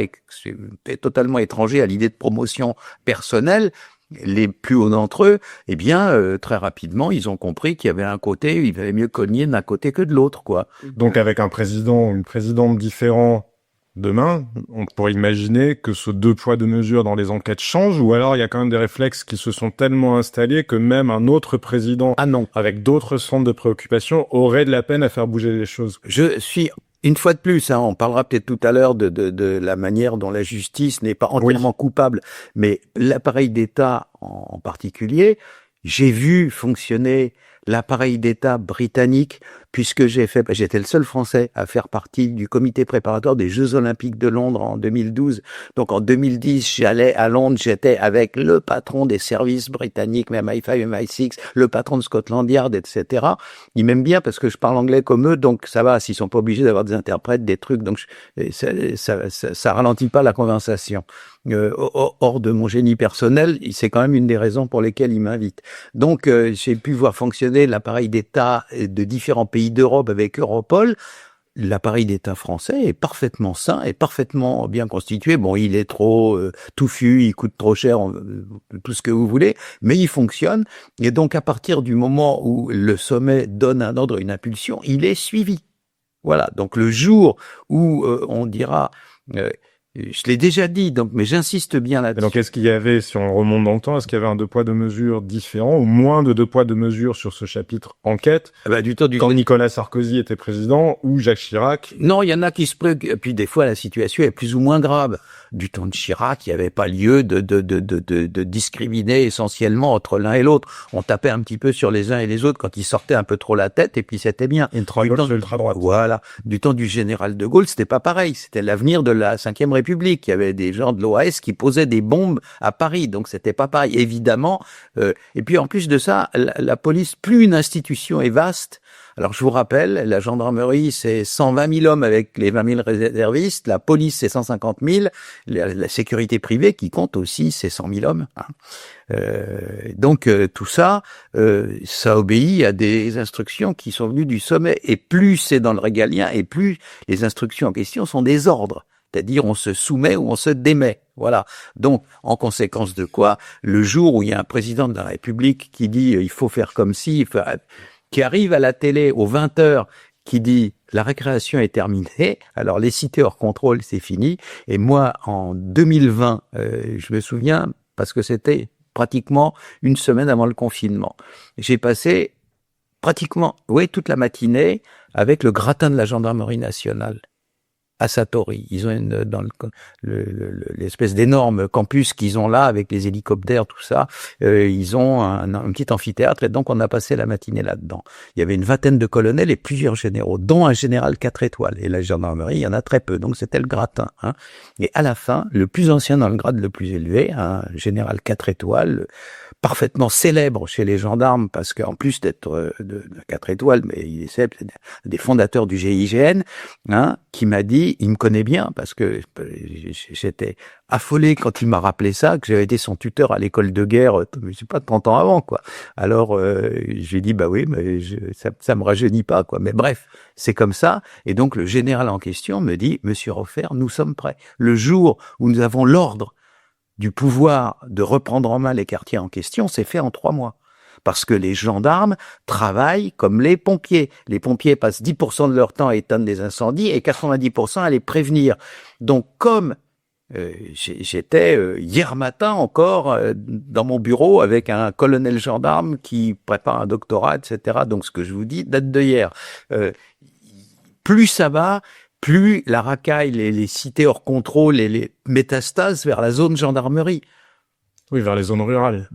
totalement étrangers à l'idée de promotion personnelle, les plus hauts d'entre eux, eh bien, très rapidement, ils ont compris qu'il y avait un côté, il valait mieux cogner d'un côté que de l'autre, quoi. Donc avec un président ou une présidente différent demain, on pourrait imaginer que ce 2 poids 2 mesures dans les enquêtes change, ou alors il y a quand même des réflexes qui se sont tellement installés que même un autre président avec d'autres centres de préoccupation aurait de la peine à faire bouger les choses. Je suis, une fois de plus, on parlera peut-être tout à l'heure de la manière dont la justice n'est pas entièrement coupable, mais l'appareil d'État en particulier, j'ai vu fonctionner l'appareil d'État britannique, puisque j'étais le seul Français à faire partie du comité préparatoire des Jeux Olympiques de Londres en 2012. Donc en 2010, j'allais à Londres, j'étais avec le patron des services britanniques, MI5, MI6, le patron de Scotland Yard, etc. Ils m'aiment bien parce que je parle anglais comme eux, donc ça va, s'ils sont pas obligés d'avoir des interprètes, des trucs, donc ça ralentit pas la conversation. Hors de mon génie personnel, c'est quand même une des raisons pour lesquelles ils m'invitent. Donc j'ai pu voir fonctionner l'appareil d'État de différents pays d'Europe avec Europol. L'appareil d'État français est parfaitement sain, est parfaitement bien constitué. Bon, il est trop touffu, il coûte trop cher, tout ce que vous voulez, mais il fonctionne. Et donc, à partir du moment où le sommet donne un ordre, une impulsion, il est suivi. Voilà. Donc, le jour où on dira... je l'ai déjà dit, donc, mais j'insiste bien là-dessus. Donc, est-ce qu'il y avait, si on remonte dans le temps, est-ce qu'il y avait un 2 poids 2 mesures différent, ou moins de 2 poids 2 mesures sur ce chapitre enquête, quand Nicolas Sarkozy était président, ou Jacques Chirac? Non, il y en a qui se préoccupent. Et puis, des fois, la situation est plus ou moins grave. Du temps de Chirac, il n'y avait pas lieu de discriminer essentiellement entre l'un et l'autre. On tapait un petit peu sur les uns et les autres quand ils sortaient un peu trop la tête, et puis c'était bien. Ultra-gauche, ultra-droite. Voilà. Du temps du général de Gaulle, c'était pas pareil. C'était l'avenir de la Ve République. Il y avait des gens de l'OAS qui posaient des bombes à Paris, donc c'était pas pareil, évidemment. Et puis en plus de ça, la police, plus une institution est vaste. Alors je vous rappelle, la gendarmerie c'est 120 000 hommes avec les 20 000 réservistes, la police c'est 150 000, la sécurité privée qui compte aussi c'est 100 000 hommes. Donc tout ça, ça obéit à des instructions qui sont venues du sommet. Et plus c'est dans le régalien, et plus les instructions en question sont des ordres. C'est-à-dire on se soumet ou on se démet. Voilà. Donc, en conséquence de quoi, le jour où il y a un président de la République qui dit il faut faire comme ci, qui arrive à la télé aux 20h, qui dit la récréation est terminée, alors les cités hors contrôle, c'est fini. Et moi, en 2020, je me souviens, parce que c'était pratiquement une semaine avant le confinement, j'ai passé pratiquement, toute la matinée avec le gratin de la gendarmerie nationale à Satori. Ils ont dans l'espèce d'énorme campus qu'ils ont là avec les hélicoptères, tout ça. Ils ont un petit amphithéâtre et donc on a passé la matinée là-dedans. Il y avait une vingtaine de colonels et plusieurs généraux, dont un général 4 étoiles. Et la gendarmerie, il y en a très peu. Donc c'était le gratin. Et à la fin, le plus ancien dans le grade le plus élevé, un général 4 étoiles, parfaitement célèbre chez les gendarmes parce qu'en plus d'être de 4 étoiles, mais il est célèbre, des fondateurs du GIGN, qui m'a dit dit, il me connaît bien parce que j'étais affolé quand il m'a rappelé ça, que j'avais été son tuteur à l'école de guerre, je sais pas, 30 ans avant, quoi. Alors, j'ai dit, bah oui, mais ça me rajeunit pas, quoi. Mais bref, c'est comme ça. Et donc, le général en question me dit, Monsieur Hofer, nous sommes prêts. Le jour où nous avons l'ordre du pouvoir de reprendre en main les quartiers en question, c'est fait en 3 mois. Parce que les gendarmes travaillent comme les pompiers. Les pompiers passent 10% de leur temps à éteindre des incendies et 90% à les prévenir. Donc, comme j'étais hier matin encore dans mon bureau avec un colonel gendarme qui prépare un doctorat, etc. Donc, ce que je vous dis date de hier. Plus ça va, plus la racaille, les cités hors contrôle et les métastases vers la zone gendarmerie. Oui, vers les zones rurales.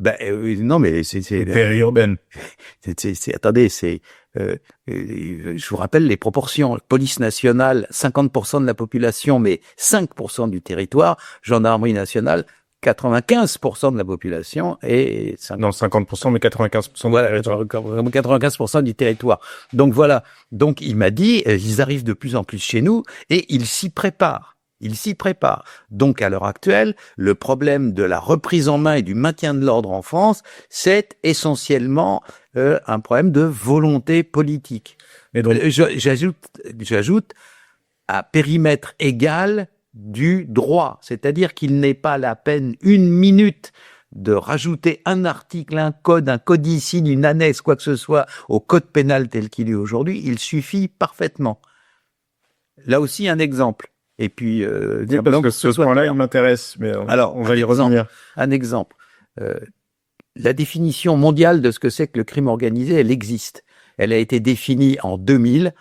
Non, mais c'est périurbaines. Attendez, je vous rappelle les proportions. Police nationale, 50% de la population, mais 5% du territoire. Gendarmerie nationale, 95% de la population et 50%, mais 95% voilà, 95% du territoire. Donc voilà. Donc il m'a dit, ils arrivent de plus en plus chez nous et ils s'y préparent. Il s'y prépare. Donc, à l'heure actuelle, le problème de la reprise en main et du maintien de l'ordre en France, c'est essentiellement un problème de volonté politique. Et donc, j'ajoute à périmètre égal du droit, c'est-à-dire qu'il n'est pas la peine 1 minute de rajouter un article, un codicile, une annexe, quoi que ce soit, au code pénal tel qu'il est aujourd'hui, il suffit parfaitement. Là aussi, un exemple. Et puis, parce que ce point-là, il m'intéresse, mais alors, on va y revenir. Un exemple. La définition mondiale de ce que c'est que le crime organisé, elle existe. Elle a été définie en 2000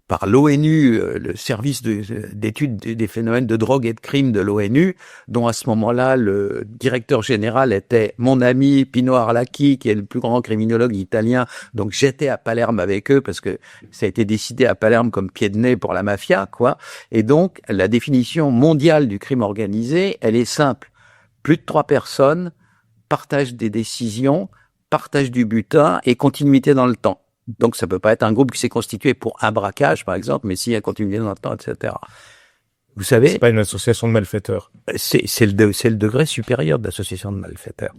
par l'ONU, le service d'études des phénomènes de drogue et de crime de l'ONU, dont à ce moment-là, le directeur général était mon ami Pino Arlacchi, qui est le plus grand criminologue italien. Donc j'étais à Palerme avec eux parce que ça a été décidé à Palerme comme pied de nez pour la mafia, quoi. Et donc la définition mondiale du crime organisé, elle est simple. Plus de 3 personnes, partage des décisions, partage du butin et continuité dans le temps. Donc, ça peut pas être un groupe qui s'est constitué pour un braquage, par exemple, mais s'il y a continuité dans le temps, etc. Vous savez. C'est pas une association de malfaiteurs. C'est le degré supérieur de l'association de malfaiteurs.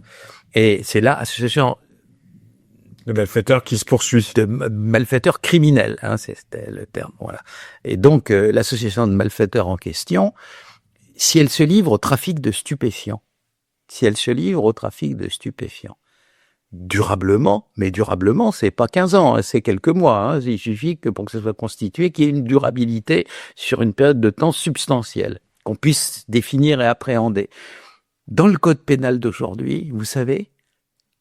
Et c'est là, association de malfaiteurs qui se poursuit. De malfaiteurs criminels, hein, c'était le terme, voilà. Et donc, l'association de malfaiteurs en question, si elle se livre au trafic de stupéfiants, durablement, mais durablement, c'est pas 15 ans, hein, c'est quelques mois. Hein, il suffit que pour que ça soit constitué, qu'il y ait une durabilité sur une période de temps substantielle, qu'on puisse définir et appréhender. Dans le code pénal d'aujourd'hui, vous savez,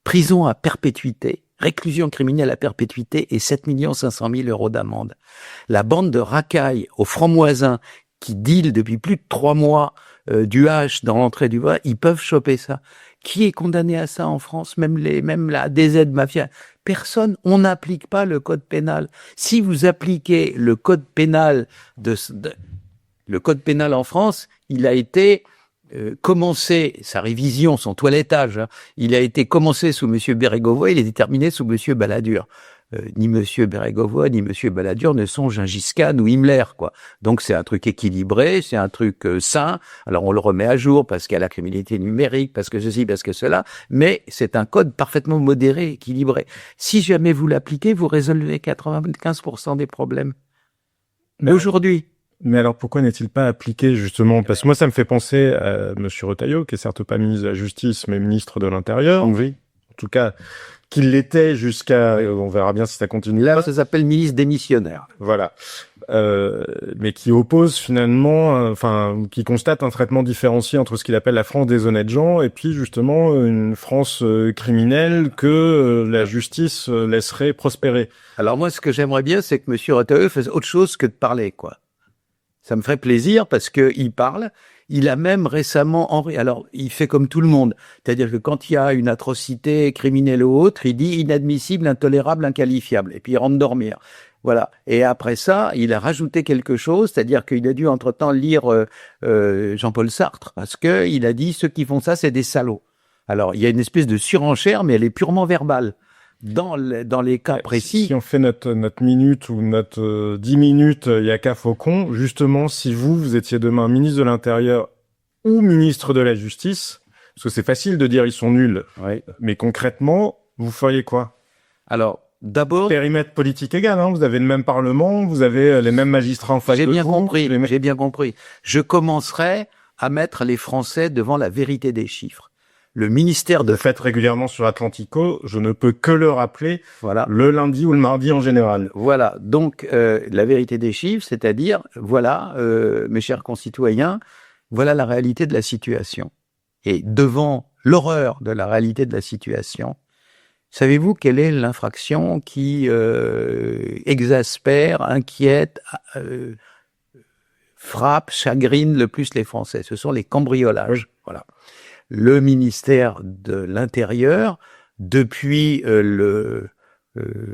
prison à perpétuité, réclusion criminelle à perpétuité et 7 500 000 € d'amende. La bande de racailles au franc-moisin qui deal depuis plus de 3 mois du hash dans l'entrée du bois, ils peuvent choper ça. Qui est condamné à ça en France? Même la DZ mafia. Personne. On n'applique pas le code pénal. Si vous appliquez le code pénal le code pénal en France, il a été commencé, sa révision, son toilettage, hein, il a été commencé sous Monsieur Bérégovoy, il est terminé sous Monsieur Balladur. Ni Monsieur Bérégovoy, ni Monsieur Balladur ne sont Gengis Khan ou Himmler, quoi. Donc c'est un truc équilibré, c'est un truc sain. Alors on le remet à jour parce qu'il y a la criminalité numérique, parce que ceci, parce que cela, mais c'est un code parfaitement modéré, équilibré. Si jamais vous l'appliquez, vous résolvez 95% des problèmes. Mais aujourd'hui. Mais alors pourquoi n'est-il pas appliqué justement? Parce que moi ça me fait penser à Monsieur Retailleau, qui est certes pas ministre de la Justice, mais ministre de l'Intérieur. Oui. En tout cas, qu'il l'était jusqu'à... On verra bien si ça continue. Là, ça s'appelle ministre démissionnaire. Voilà. Mais qui oppose finalement, qui constate un traitement différencié entre ce qu'il appelle la France des honnêtes gens et puis justement une France criminelle que la justice laisserait prospérer. Alors moi, ce que j'aimerais bien, c'est que Monsieur Retailleau fasse autre chose que de parler, quoi. Ça me ferait plaisir parce que il parle. Il a même récemment, alors il fait comme tout le monde, c'est-à-dire que quand il y a une atrocité criminelle ou autre, il dit inadmissible, intolérable, inqualifiable, et puis il rentre dormir. Voilà. Et après ça, il a rajouté quelque chose, c'est-à-dire qu'il a dû entre-temps lire Jean-Paul Sartre, parce que il a dit ceux qui font ça, c'est des salauds. Alors il y a une espèce de surenchère, mais elle est purement verbale. dans les cas précis. Si on fait notre minute ou notre 10 minutes, il y a qu'à Faucon. Justement, si vous étiez demain ministre de l'Intérieur ou ministre de la Justice, parce que c'est facile de dire ils sont nuls, mais concrètement, vous feriez quoi? Alors, d'abord... Périmètre politique égal, hein, vous avez le même Parlement, vous avez les mêmes magistrats en face de vous. J'ai bien compris. Je commencerai à mettre les Français devant la vérité des chiffres. Le ministère de... Vous faites régulièrement sur Atlantico, je ne peux que le rappeler, voilà, le lundi ou le mardi en général. Voilà, donc la vérité des chiffres, c'est-à-dire, voilà, mes chers concitoyens, voilà la réalité de la situation. Et devant l'horreur de la réalité de la situation, savez-vous quelle est l'infraction qui exaspère, inquiète, frappe, chagrine le plus les Français? Ce sont les cambriolages. Voilà. Le ministère de l'Intérieur, depuis le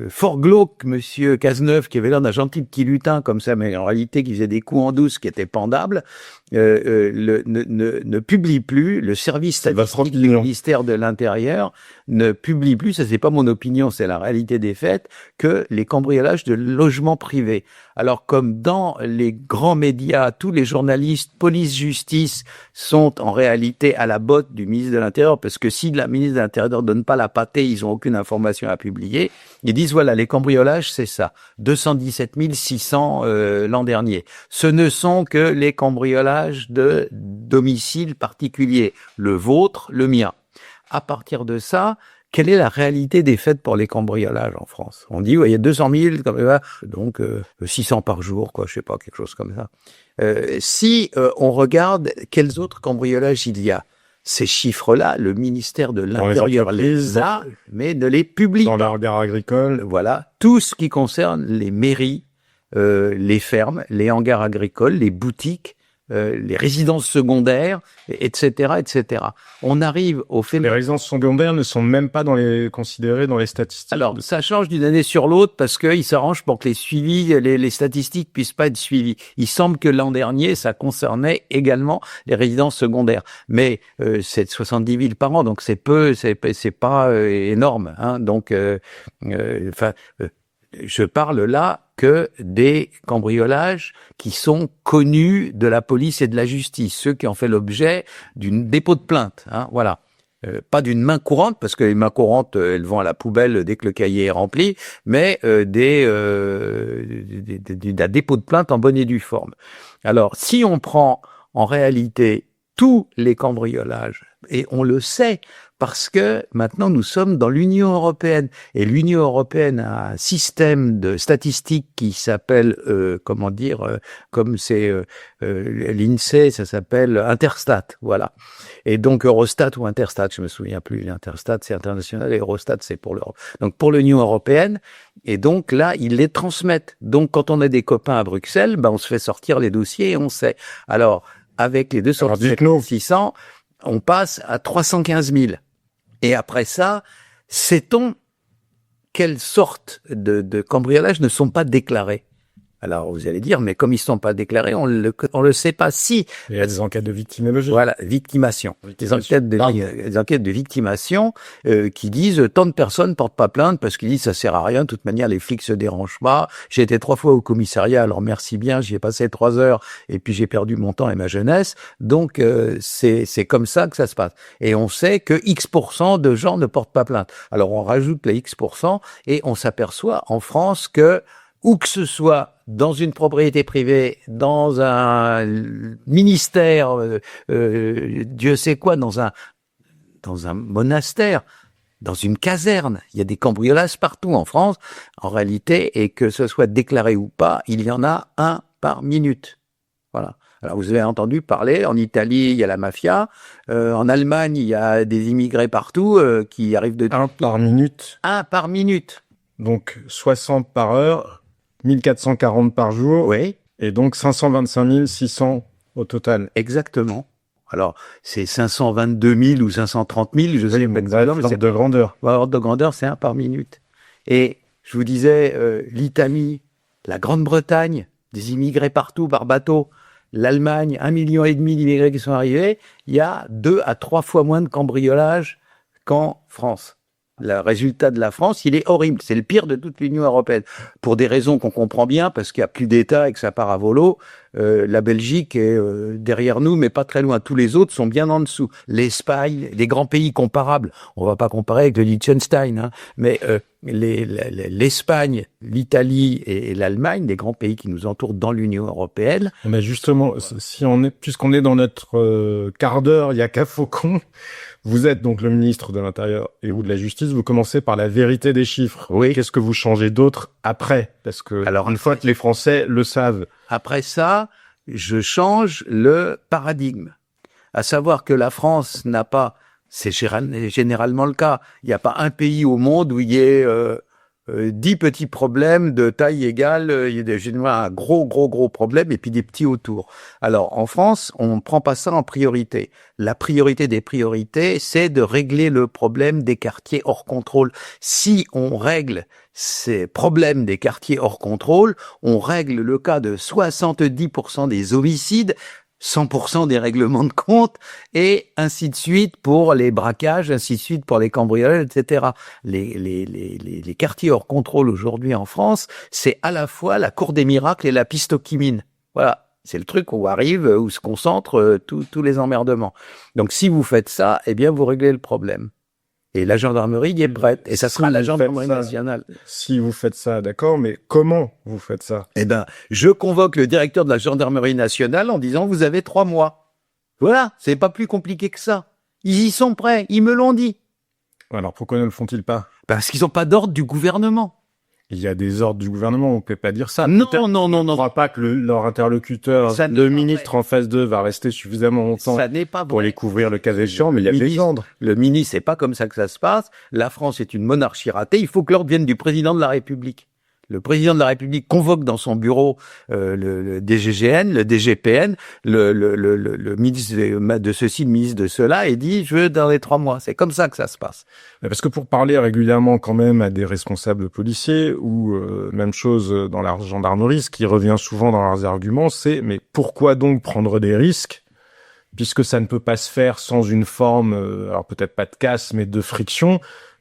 fort glauque monsieur Cazeneuve, qui avait l'air d'un gentil petit lutin comme ça, mais en réalité qui faisait des coups en douce qui étaient pendables, ne publie plus, le service statistique du ministère de l'Intérieur ne publie plus, ça c'est pas mon opinion, c'est la réalité des faits, que les cambriolages de logements privés. Alors comme dans les grands médias, tous les journalistes, police, justice sont en réalité à la botte du ministre de l'Intérieur, parce que si la ministre de l'Intérieur donne pas la pâtée, ils ont aucune information à publier. Ils disent voilà, les cambriolages c'est ça, 217 600 l'an dernier. Ce ne sont que les cambriolages de domicile particulier, le vôtre, le mien. À partir de ça, quelle est la réalité des faits pour les cambriolages en France? On dit, ouais, il y a 200 000, donc 600 par jour, quoi, je sais pas, quelque chose comme ça. Si on regarde quels autres cambriolages il y a, ces chiffres-là, le ministère de l'Intérieur les a, mais ne les publie pas. Dans la regard agricole. Voilà, tout ce qui concerne les mairies, les fermes, les hangars agricoles, les boutiques, les résidences secondaires, etc., etc. On arrive au fait. Les résidences secondaires ne sont même pas considérées dans les statistiques. Alors, ça change d'une année sur l'autre parce qu'ils s'arrangent pour que les suivis, les statistiques puissent pas être suivies. Il semble que l'an dernier, ça concernait également les résidences secondaires. Mais c'est 70 000 par an, donc c'est peu, c'est pas énorme. Hein. Donc, je parle là que des cambriolages qui sont connus de la police et de la justice, ceux qui ont fait l'objet d'une dépôt de plainte, hein, voilà. Pas d'une main courante, parce que les mains courantes, elles vont à la poubelle dès que le cahier est rempli, mais d'un dépôt de plainte en bonne et due forme. Alors, si on prend en réalité tous les cambriolages, et on le sait, parce que maintenant nous sommes dans l'Union européenne et l'Union européenne a un système de statistiques qui s'appelle comme c'est l'INSEE, ça s'appelle Interstat, voilà. Et donc Eurostat ou Interstat, je me souviens plus. Interstat c'est international et Eurostat c'est pour l'Europe. Donc pour l'Union européenne, et donc là ils les transmettent. Donc quand on a des copains à Bruxelles, on se fait sortir les dossiers et on sait. Alors avec les 20600, on passe à 315 000. Et après ça, sait-on quelles sortes de cambriolages ne sont pas déclarés? Alors, vous allez dire, mais comme ils ne sont pas déclarés, on le sait pas. Si. Il y a des enquêtes de victimologie. Voilà, victimation. Des enquêtes de victimation qui disent tant de personnes portent pas plainte parce qu'ils disent ça sert à rien. De toute manière, les flics se dérangent pas. J'ai été 3 fois au commissariat, alors merci bien. J'y ai passé 3 heures et puis j'ai perdu mon temps et ma jeunesse. Donc c'est comme ça que ça se passe. Et on sait que X% de gens ne portent pas plainte. Alors on rajoute les X% et on s'aperçoit en France que où que ce soit dans une propriété privée, dans un ministère, Dieu sait quoi, dans un monastère, dans une caserne, il y a des cambriolages partout en France, en réalité, et que ce soit déclaré ou pas, il y en a un par minute. Voilà. Alors vous avez entendu parler, en Italie, il y a la mafia, en Allemagne, il y a des immigrés partout qui arrivent de... Un par minute. Un par minute. Donc 60 par heure. 1440 par jour. Oui. Et donc 525 600 au total. Exactement. Alors, c'est 522 000 ou 530 000, je sais pas exactement. L'ordre de grandeur. L'ordre de grandeur, c'est un par minute. Et je vous disais, l'Italie, la Grande-Bretagne, des immigrés partout par bateau, l'Allemagne, 1,5 million d'immigrés qui sont arrivés, il y a 2 à 3 fois moins de cambriolages qu'en France. Le résultat de la France, il est horrible. C'est le pire de toute l'Union européenne. Pour des raisons qu'on comprend bien, parce qu'il n'y a plus d'État et que ça part à volo. La Belgique est derrière nous, mais pas très loin. Tous les autres sont bien en dessous. L'Espagne, les grands pays comparables. On va pas comparer avec le Liechtenstein, hein, mais l'Espagne, l'Italie et l'Allemagne, les grands pays qui nous entourent dans l'Union européenne. Mais justement, puisqu'on est dans notre quart d'heure, il y a qu'à Faucon. Vous êtes donc le ministre de l'Intérieur et ou de la Justice. Vous commencez par la vérité des chiffres. Oui. Qu'est-ce que vous changez d'autre après? Parce que une fois que les Français le savent. Après ça, je change le paradigme. À savoir que la France n'a pas, c'est généralement le cas, il n'y a pas un pays au monde où il y ait 10 petits problèmes de taille égale, il y a généralement un gros problème et puis des petits autour. Alors, en France, on ne prend pas ça en priorité. La priorité des priorités, c'est de régler le problème des quartiers hors contrôle. Si on règle ces problèmes des quartiers hors contrôle, on règle le cas de 70% des homicides, 100% des règlements de compte, et ainsi de suite pour les braquages, ainsi de suite pour les cambriolages, etc. Les quartiers hors contrôle aujourd'hui en France, c'est à la fois la cour des miracles et la piste aux quimines. Voilà. C'est le truc où où se concentrent tous les emmerdements. Donc, si vous faites ça, eh bien, vous réglez le problème. Et la gendarmerie y est prête. Et ça sera la gendarmerie nationale. Si vous faites ça, d'accord, mais comment vous faites ça? Eh ben, je convoque le directeur de la gendarmerie nationale en disant, vous avez 3 mois. Voilà. C'est pas plus compliqué que ça. Ils y sont prêts. Ils me l'ont dit. Alors, pourquoi ne le font-ils pas? Parce qu'ils n'ont pas d'ordre du gouvernement. Il y a des ordres du gouvernement, on ne peut pas dire ça. Non. Je ne crois pas que leur interlocuteur, le ministre en face d'eux, va rester suffisamment longtemps pour les couvrir le cas échéant, mais il y a des ordres. Le ministre, c'est pas comme ça que ça se passe. La France est une monarchie ratée. Il faut que l'ordre vienne du président de la République. Le président de la République convoque dans son bureau le DGGN, le DGPN, le ministre de ceci, le ministre de cela, et dit « je veux dans les 3 mois ». C'est comme ça que ça se passe. Parce que pour parler régulièrement quand même à des responsables policiers, ou même chose dans la gendarmerie, ce qui revient souvent dans leurs arguments, c'est « mais pourquoi donc prendre des risques ?» puisque ça ne peut pas se faire sans une forme, alors peut-être pas de casse, mais de friction,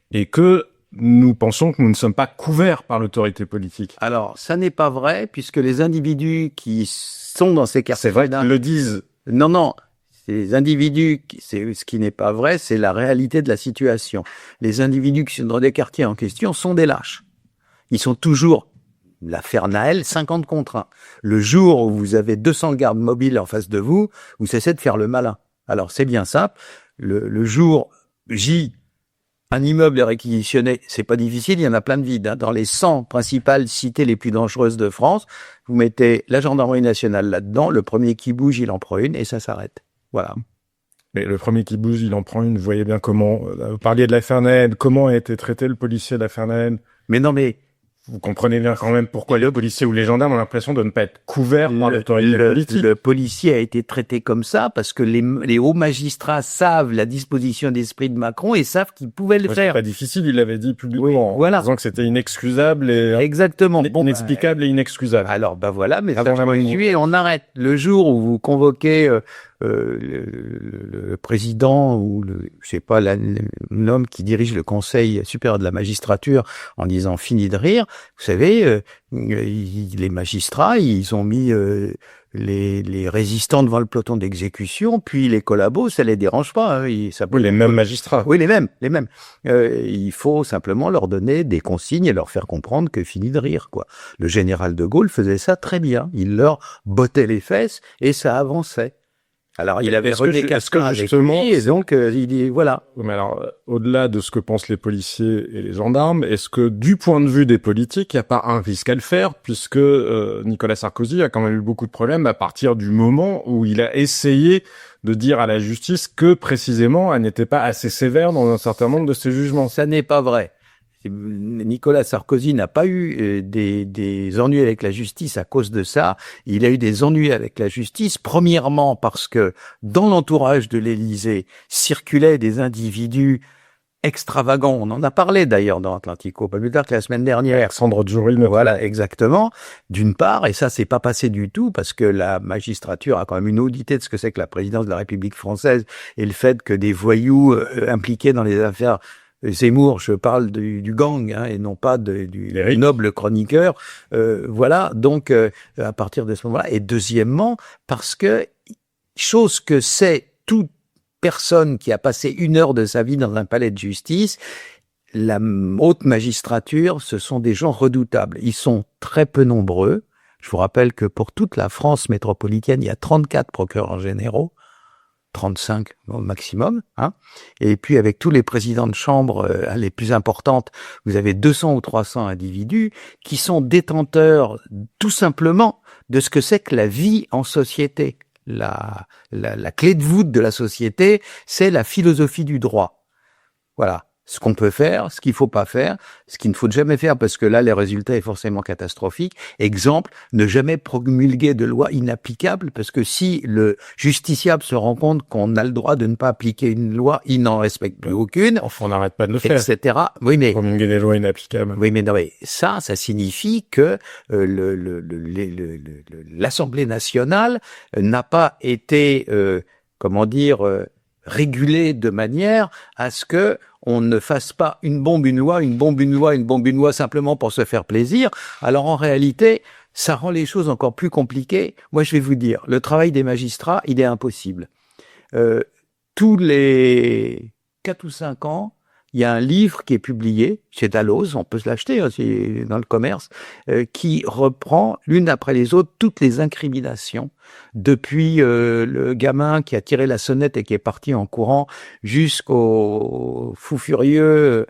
et que nous pensons que nous ne sommes pas couverts par l'autorité politique. Alors, ça n'est pas vrai, puisque les individus qui sont dans ces quartiers... C'est vrai qu'ils le disent. Non. Les individus, ce qui n'est pas vrai, c'est la réalité de la situation. Les individus qui sont dans des quartiers en question sont des lâches. Ils sont toujours, l'affaire Naël, 50 contre 1. Le jour où vous avez 200 gardes mobiles en face de vous, vous cessez de faire le malin. Alors, c'est bien simple. Le jour J, un immeuble est réquisitionné, c'est pas difficile, il y en a plein de vides. Hein. Dans les 100 principales cités les plus dangereuses de France, vous mettez la gendarmerie nationale là-dedans, le premier qui bouge, il en prend une et ça s'arrête. Voilà. Mais le premier qui bouge, il en prend une, vous voyez bien comment, vous parliez de l'affaire Naël, comment a été traité le policier de l'affaire Naël? Mais non, mais... Vous comprenez bien quand même pourquoi les policiers ou les gendarmes ont l'impression de ne pas être couverts par l'autorité politique. Le policier a été traité comme ça parce que les hauts magistrats savent la disposition d'esprit de Macron et savent qu'ils pouvaient le faire. C'est pas difficile, il l'avait dit publiquement, voilà. En disant que c'était inexcusable et exactement, inexplicable et inexcusable. Alors voilà, mais on arrête. Le jour où vous convoquez le président ou je sais pas l'homme qui dirige le Conseil supérieur de la magistrature en disant fini de rire, vous savez, les magistrats ils ont mis les résistants devant le peloton d'exécution, puis les collabos, ça les dérange pas. Hein, les mêmes magistrats. Oui, les mêmes. Il faut simplement leur donner des consignes et leur faire comprendre que fini de rire, quoi. Le général de Gaulle faisait ça très bien. Il leur bottait les fesses et ça avançait. Alors, il avait René Cassin avec lui, et donc, il dit, voilà. Mais alors, au-delà de ce que pensent les policiers et les gendarmes, est-ce que, du point de vue des politiques, il n'y a pas un risque à le faire, puisque Nicolas Sarkozy a quand même eu beaucoup de problèmes à partir du moment où il a essayé de dire à la justice que, précisément, elle n'était pas assez sévère dans un certain nombre de ses jugements. Ça n'est pas vrai. Nicolas Sarkozy n'a pas eu des ennuis avec la justice à cause de ça. Il a eu des ennuis avec la justice, premièrement parce que dans l'entourage de l'Élysée circulaient des individus extravagants. On en a parlé d'ailleurs dans Atlantico, pas plus tard que la semaine dernière. Sandro Giorino. Voilà, exactement. D'une part, et ça s'est pas passé du tout parce que la magistrature a quand même une audité de ce que c'est que la présidence de la République française et le fait que des voyous impliqués dans les affaires Zemmour, je parle du gang, hein, et non pas du noble chroniqueur. Voilà, donc à partir de ce moment-là. Et deuxièmement, parce que, chose que sait toute personne qui a passé 1 heure de sa vie dans un palais de justice, la haute magistrature, ce sont des gens redoutables. Ils sont très peu nombreux. Je vous rappelle que pour toute la France métropolitaine, il y a 34 procureurs généraux, 35 au maximum, hein. Et puis avec tous les présidents de chambre les plus importantes, vous avez 200 ou 300 individus qui sont détenteurs tout simplement de ce que c'est que la vie en société. La clé de voûte de la société, c'est la philosophie du droit. Voilà. Ce qu'on peut faire, ce qu'il faut pas faire, ce qu'il ne faut jamais faire parce que là, les résultats est forcément catastrophique. Exemple, ne jamais promulguer de loi inapplicable parce que si le justiciable se rend compte qu'on a le droit de ne pas appliquer une loi, il n'en respecte plus aucune. Enfin, on n'arrête pas de le faire. Etc. Oui, mais. Promulguer des lois inapplicables. Oui, mais non, mais ça signifie que l'Assemblée nationale n'a pas été, régulée de manière à ce que on ne fasse pas une bombe, une loi, une bombe, une loi, une bombe, une loi simplement pour se faire plaisir. Alors en réalité, ça rend les choses encore plus compliquées. Moi, je vais vous dire, le travail des magistrats, il est impossible. Tous les 4 ou 5 ans, il y a un livre qui est publié chez Dalloz, on peut se l'acheter, hein, c'est dans le commerce, qui reprend l'une après les autres toutes les incriminations, depuis le gamin qui a tiré la sonnette et qui est parti en courant, jusqu'au fou furieux,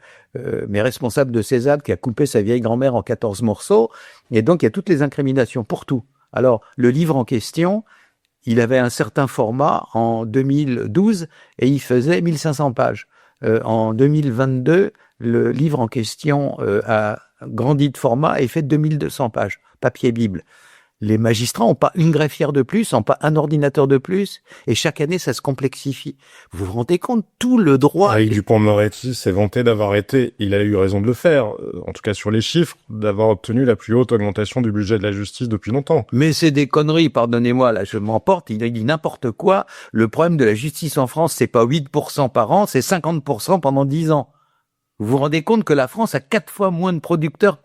mais responsable de Cézanne, qui a coupé sa vieille grand-mère en 14 morceaux. Et donc, il y a toutes les incriminations pour tout. Alors, le livre en question, il avait un certain format en 2012 et il faisait 1500 pages. En 2022, le livre en question a grandi de format et fait 2200 pages, papier Bible. Les magistrats n'ont pas une greffière de plus, n'ont pas un ordinateur de plus, et chaque année, ça se complexifie. Vous vous rendez compte, tout le droit... Avec Dupond-Moretti s'est vanté d'avoir été, il a eu raison de le faire, en tout cas sur les chiffres, d'avoir obtenu la plus haute augmentation du budget de la justice depuis longtemps. Mais c'est des conneries, pardonnez-moi, là je m'emporte, il a dit n'importe quoi. Le problème de la justice en France, c'est pas 8% par an, c'est 50% pendant 10 ans. Vous vous rendez compte que la France a 4 fois moins de procureurs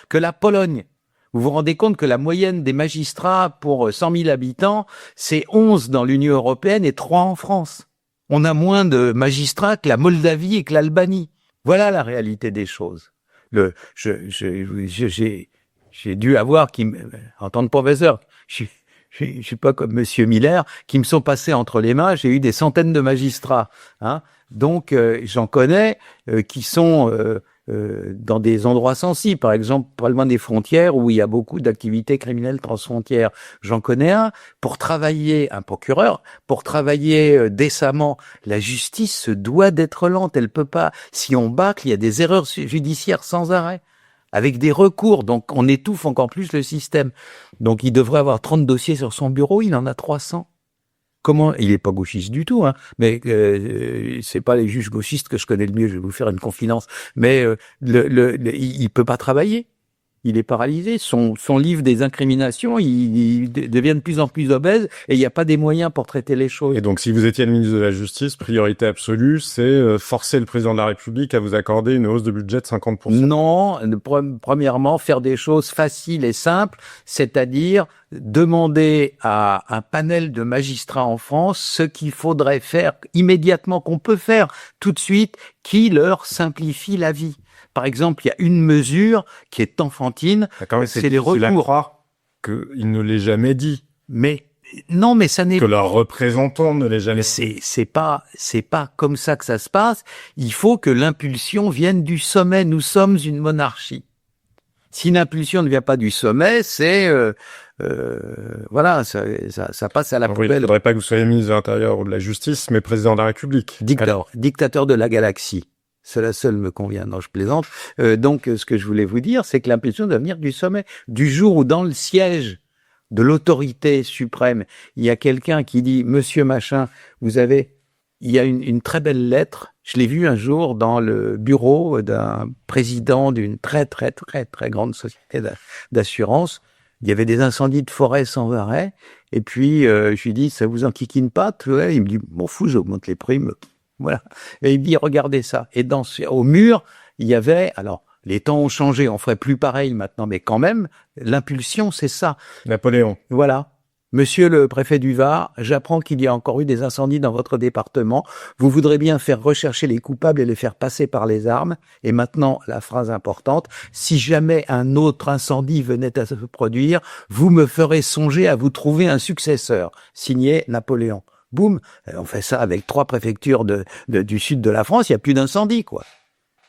que la Pologne. Vous vous rendez compte que la moyenne des magistrats pour 100 000 habitants, c'est 11 dans l'Union européenne et 3 en France. On a moins de magistrats que la Moldavie et que l'Albanie. Voilà la réalité des choses. J'ai dû avoir, en tant que professeur, je suis pas comme Monsieur Miller, qui me sont passés entre les mains. J'ai eu des centaines de magistrats, hein. Donc j'en connais qui sont dans des endroits sensibles, par exemple pas loin des frontières où il y a beaucoup d'activités criminelles transfrontières. J'en connais un. Pour travailler, un procureur, pour travailler décemment, la justice se doit d'être lente. Elle peut pas. Si on bâcle, il y a des erreurs judiciaires sans arrêt, avec des recours. Donc on étouffe encore plus le système. Donc il devrait avoir 30 dossiers sur son bureau, il en a 300. Comment, il est pas gauchiste du tout, hein, mais c'est pas les juges gauchistes que je connais le mieux. Je vais vous faire une confidence, mais il peut pas travailler. Il est paralysé. Son livre des incriminations, il devient de plus en plus obèse et il n'y a pas des moyens pour traiter les choses. Et donc, si vous étiez le ministre de la Justice, priorité absolue, c'est forcer le président de la République à vous accorder une hausse de budget de 50%. Non, premièrement, faire des choses faciles et simples, c'est-à-dire demander à un panel de magistrats en France ce qu'il faudrait faire immédiatement, qu'on peut faire tout de suite, qui leur simplifie la vie. Par exemple, il y a une mesure qui est enfantine, c'est les recours. C'est la croire qu'il ne l'ait jamais dit. Mais non, mais ça n'est que leur représentant ne l'ait jamais dit. C'est pas comme ça que ça se passe. Il faut que l'impulsion vienne du sommet. Nous sommes une monarchie. Si l'impulsion ne vient pas du sommet, c'est voilà, ça passe à la poubelle. Il ne faudrait pas que vous soyez ministre de l'Intérieur ou de la Justice, mais président de la République. Dictateur de la galaxie. Cela seul me convient. Non, je plaisante. Donc, ce que je voulais vous dire, c'est que l'impulsion doit venir du sommet. Du jour où, dans le siège de l'autorité suprême, il y a quelqu'un qui dit « Monsieur Machin, il y a une très belle lettre. Je l'ai vue un jour dans le bureau d'un président d'une très, très, très, très grande société d'assurance. Il y avait des incendies de forêt sans arrêt. Et puis, je lui dis « Ça vous enquiquine pas ?» Il me dit « M'en fous, j'augmente les primes. » Voilà. Et il dit, regardez ça. Et au mur, il y avait, alors, les temps ont changé, on ferait plus pareil maintenant, mais quand même, l'impulsion, c'est ça. Napoléon. Voilà. Monsieur le préfet du Var, j'apprends qu'il y a encore eu des incendies dans votre département. Vous voudrez bien faire rechercher les coupables et les faire passer par les armes. Et maintenant, la phrase importante, si jamais un autre incendie venait à se produire, vous me ferez songer à vous trouver un successeur. Signé Napoléon. Boum, on fait ça avec 3 préfectures du sud de la France, il n'y a plus d'incendie, quoi.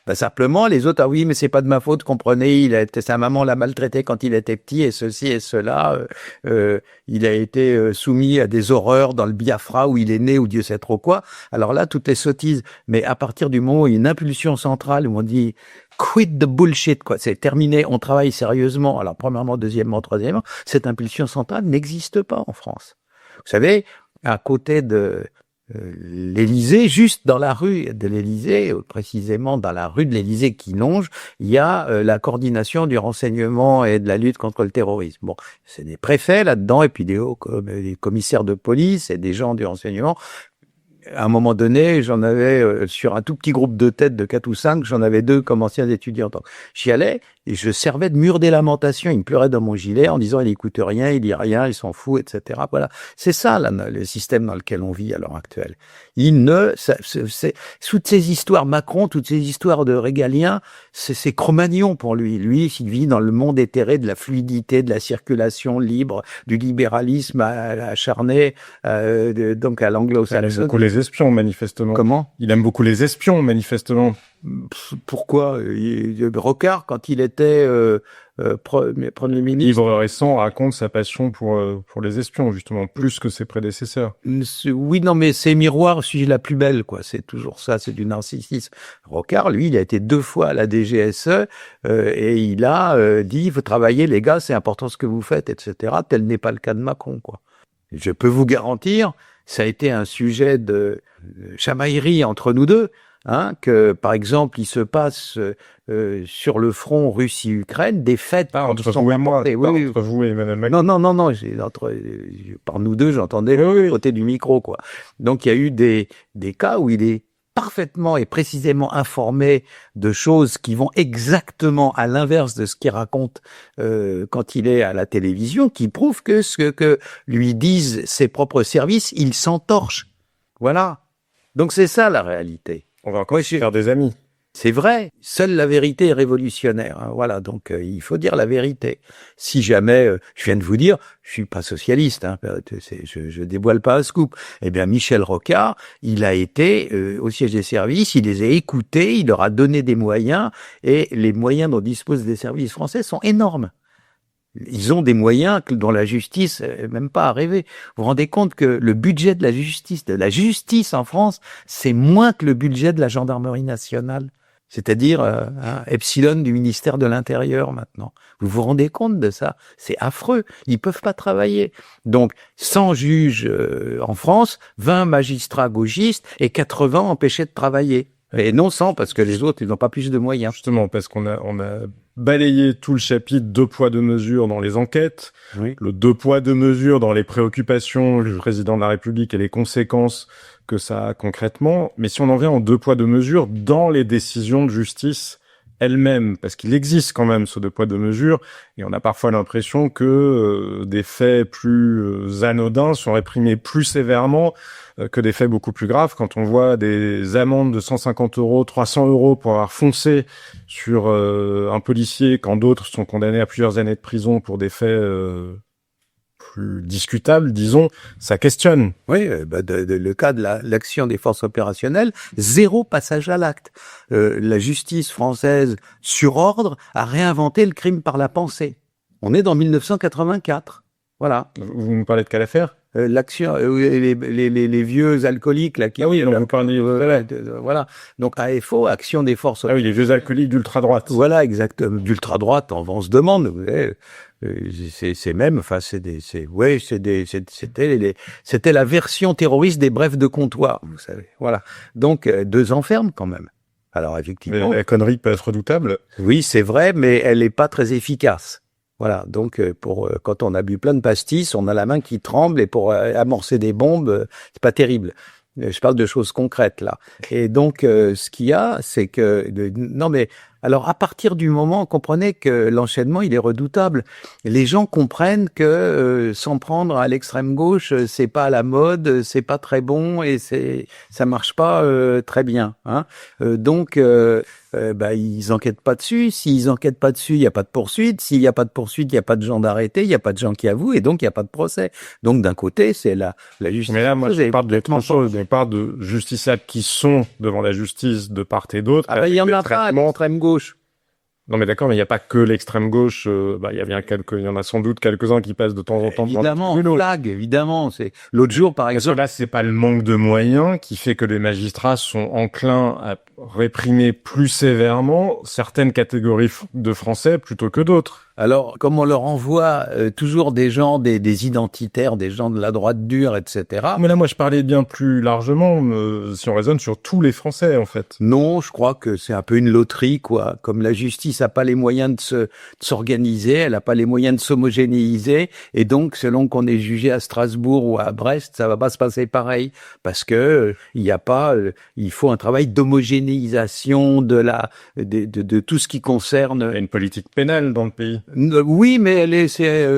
Ben simplement, les autres, ah oui, mais c'est pas de ma faute, comprenez, sa maman l'a maltraité quand il était petit, et ceci et cela, il a été soumis à des horreurs dans le Biafra où il est né, ou Dieu sait trop quoi. Alors là, toutes les sottises. Mais à partir du moment où il y a une impulsion centrale, où on dit, quit the bullshit, quoi, c'est terminé, on travaille sérieusement. Alors, premièrement, deuxièmement, troisièmement, cette impulsion centrale n'existe pas en France. Vous savez, à côté de l'Élysée, juste dans la rue de l'Élysée, précisément dans la rue de l'Élysée qui longe, il y a la coordination du renseignement et de la lutte contre le terrorisme. Bon, c'est des préfets là-dedans et puis des commissaires de police et des gens du renseignement. À un moment donné, j'en avais sur un tout petit groupe de têtes de 4 ou 5, j'en avais 2 comme anciens étudiants. Donc, j'y allais et je servais de mur des lamentations. Il me pleurait dans mon gilet en disant il écoute rien, il dit rien, il s'en fout, etc. Voilà, c'est ça là, le système dans lequel on vit à l'heure actuelle. Toutes ces histoires Macron, toutes ces histoires de régaliens, c'est Cro-Magnon pour lui. Lui, il vit dans le monde éthéré de la fluidité, de la circulation libre, du libéralisme acharné, donc à l'anglo-saxon. Beaucoup les espions, manifestement. Comment? Il aime beaucoup les espions, manifestement. Pourquoi? Rocard, quand il était Premier ministre... Livre récent raconte sa passion pour les espions, justement, plus que ses prédécesseurs. Oui, non, mais c'est miroir, suis-je la plus belle, quoi. C'est toujours ça, c'est du narcissisme. Rocard, lui, il a été 2 fois à la DGSE et il a dit, il faut travailler, les gars, c'est important ce que vous faites, etc. Tel n'est pas le cas de Macron, quoi. Je peux vous garantir, ça a été un sujet de chamaillerie entre nous deux, hein, que par exemple il se passe sur le front Russie-Ukraine des fêtes entre vous et moi, entre vous et Emmanuel Macron. Non, par nous deux j'entendais le côté du micro, quoi. Donc il y a eu des cas où il est parfaitement et précisément informé de choses qui vont exactement à l'inverse de ce qu'il raconte quand il est à la télévision, qui prouvent que ce que lui disent ses propres services, il s'entorche. Voilà. Donc c'est ça la réalité. On va encore faire des amis. C'est vrai, seule la vérité est révolutionnaire. Hein. Voilà, donc il faut dire la vérité. Si jamais, je viens de vous dire, je suis pas socialiste, hein, je dévoile pas un scoop. Eh bien, Michel Rocard, il a été au siège des services, il les a écoutés, il leur a donné des moyens, et les moyens dont disposent les services français sont énormes. Ils ont des moyens dont la justice n'est même pas à rêver. Vous vous rendez compte que le budget de la justice en France, c'est moins que le budget de la gendarmerie nationale. C'est-à-dire epsilon du ministère de l'Intérieur maintenant. Vous vous rendez compte de ça? C'est affreux. Ils peuvent pas travailler. Donc, 100 juges en France, 20 magistrats gauchistes et 80 empêchés de travailler. Et non 100 parce que les autres, ils n'ont pas plus de moyens. Justement, parce qu'on a balayé tout le chapitre 2 poids 2 mesures dans les enquêtes, oui. Le 2 poids 2 mesures dans les préoccupations du président de la République et les conséquences que ça a concrètement. Mais si on en vient en 2 poids 2 mesures dans les décisions de justice elles-mêmes, parce qu'il existe quand même ce 2 poids 2 mesures, et on a parfois l'impression que des faits plus anodins sont réprimés plus sévèrement que des faits beaucoup plus graves. Quand on voit des amendes de 150 €, 300 € pour avoir foncé sur un policier, quand d'autres sont condamnés à plusieurs années de prison pour des faits plus discutables, disons, ça questionne. Oui, le cas de l'action des forces opérationnelles, 0 passage à l'acte. La justice française, sur ordre, a réinventé le crime par la pensée. On est dans 1984. Voilà. Vous me parlez de quelle affaire? L'action, les vieux alcooliques là qui. Ah oui, vous parlez. Voilà. Donc AFO, action des forces. Ah oui, les vieux alcooliques d'ultra droite. Voilà, exactement. D'ultra droite, on se demande. Vous savez, c'est même, enfin, c'était la version terroriste des brefs de comptoir, vous savez. Voilà. Donc 2 ans ferme quand même. Alors effectivement. Mais la connerie peut être redoutable. Oui, c'est vrai, mais elle n'est pas très efficace. Voilà, donc quand on a bu plein de pastis, on a la main qui tremble et pour amorcer des bombes, c'est pas terrible. Je parle de choses concrètes là. Et donc, ce qu'il y a, c'est que non mais alors à partir du moment, comprenez que l'enchaînement il est redoutable. Les gens comprennent que s'en prendre à l'extrême gauche, c'est pas à la mode, c'est pas très bon et ça marche pas très bien. Hein. Donc ils enquêtent pas dessus. S'ils enquêtent pas dessus, il y a pas de poursuite. S'il y a pas de poursuite, il y a pas de gens d'arrêtés, il y a pas de gens qui avouent et donc il y a pas de procès. Donc d'un côté, c'est la justice. Mais là, moi, je parle de l'étrange chose. Je parle de justiciables qui sont devant la justice de part et d'autre. Ah ben, il y en a pas à l'extrême gauche. Non, mais d'accord, mais il n'y a pas que l'extrême gauche. Il y a bien il y en a sans doute quelques-uns qui passent de temps en temps. Évidemment, flag, évidemment. C'est l'autre jour, par exemple. Parce que là, c'est pas le manque de moyens qui fait que les magistrats sont enclins à réprimer plus sévèrement certaines catégories de Français plutôt que d'autres. Alors, comme on leur envoie toujours des gens, des identitaires, des gens de la droite dure, etc. Mais là, moi, je parlais bien plus largement, si on raisonne sur tous les Français, en fait. Non, je crois que c'est un peu une loterie, quoi. Comme la justice n'a pas les moyens de s'organiser, elle n'a pas les moyens de s'homogénéiser, et donc, selon qu'on est jugé à Strasbourg ou à Brest, ça va pas se passer pareil, parce que il y a pas, il faut un travail d'homogénéisation de tout ce qui concerne. Il y a une politique pénale dans le pays. Oui, mais c'est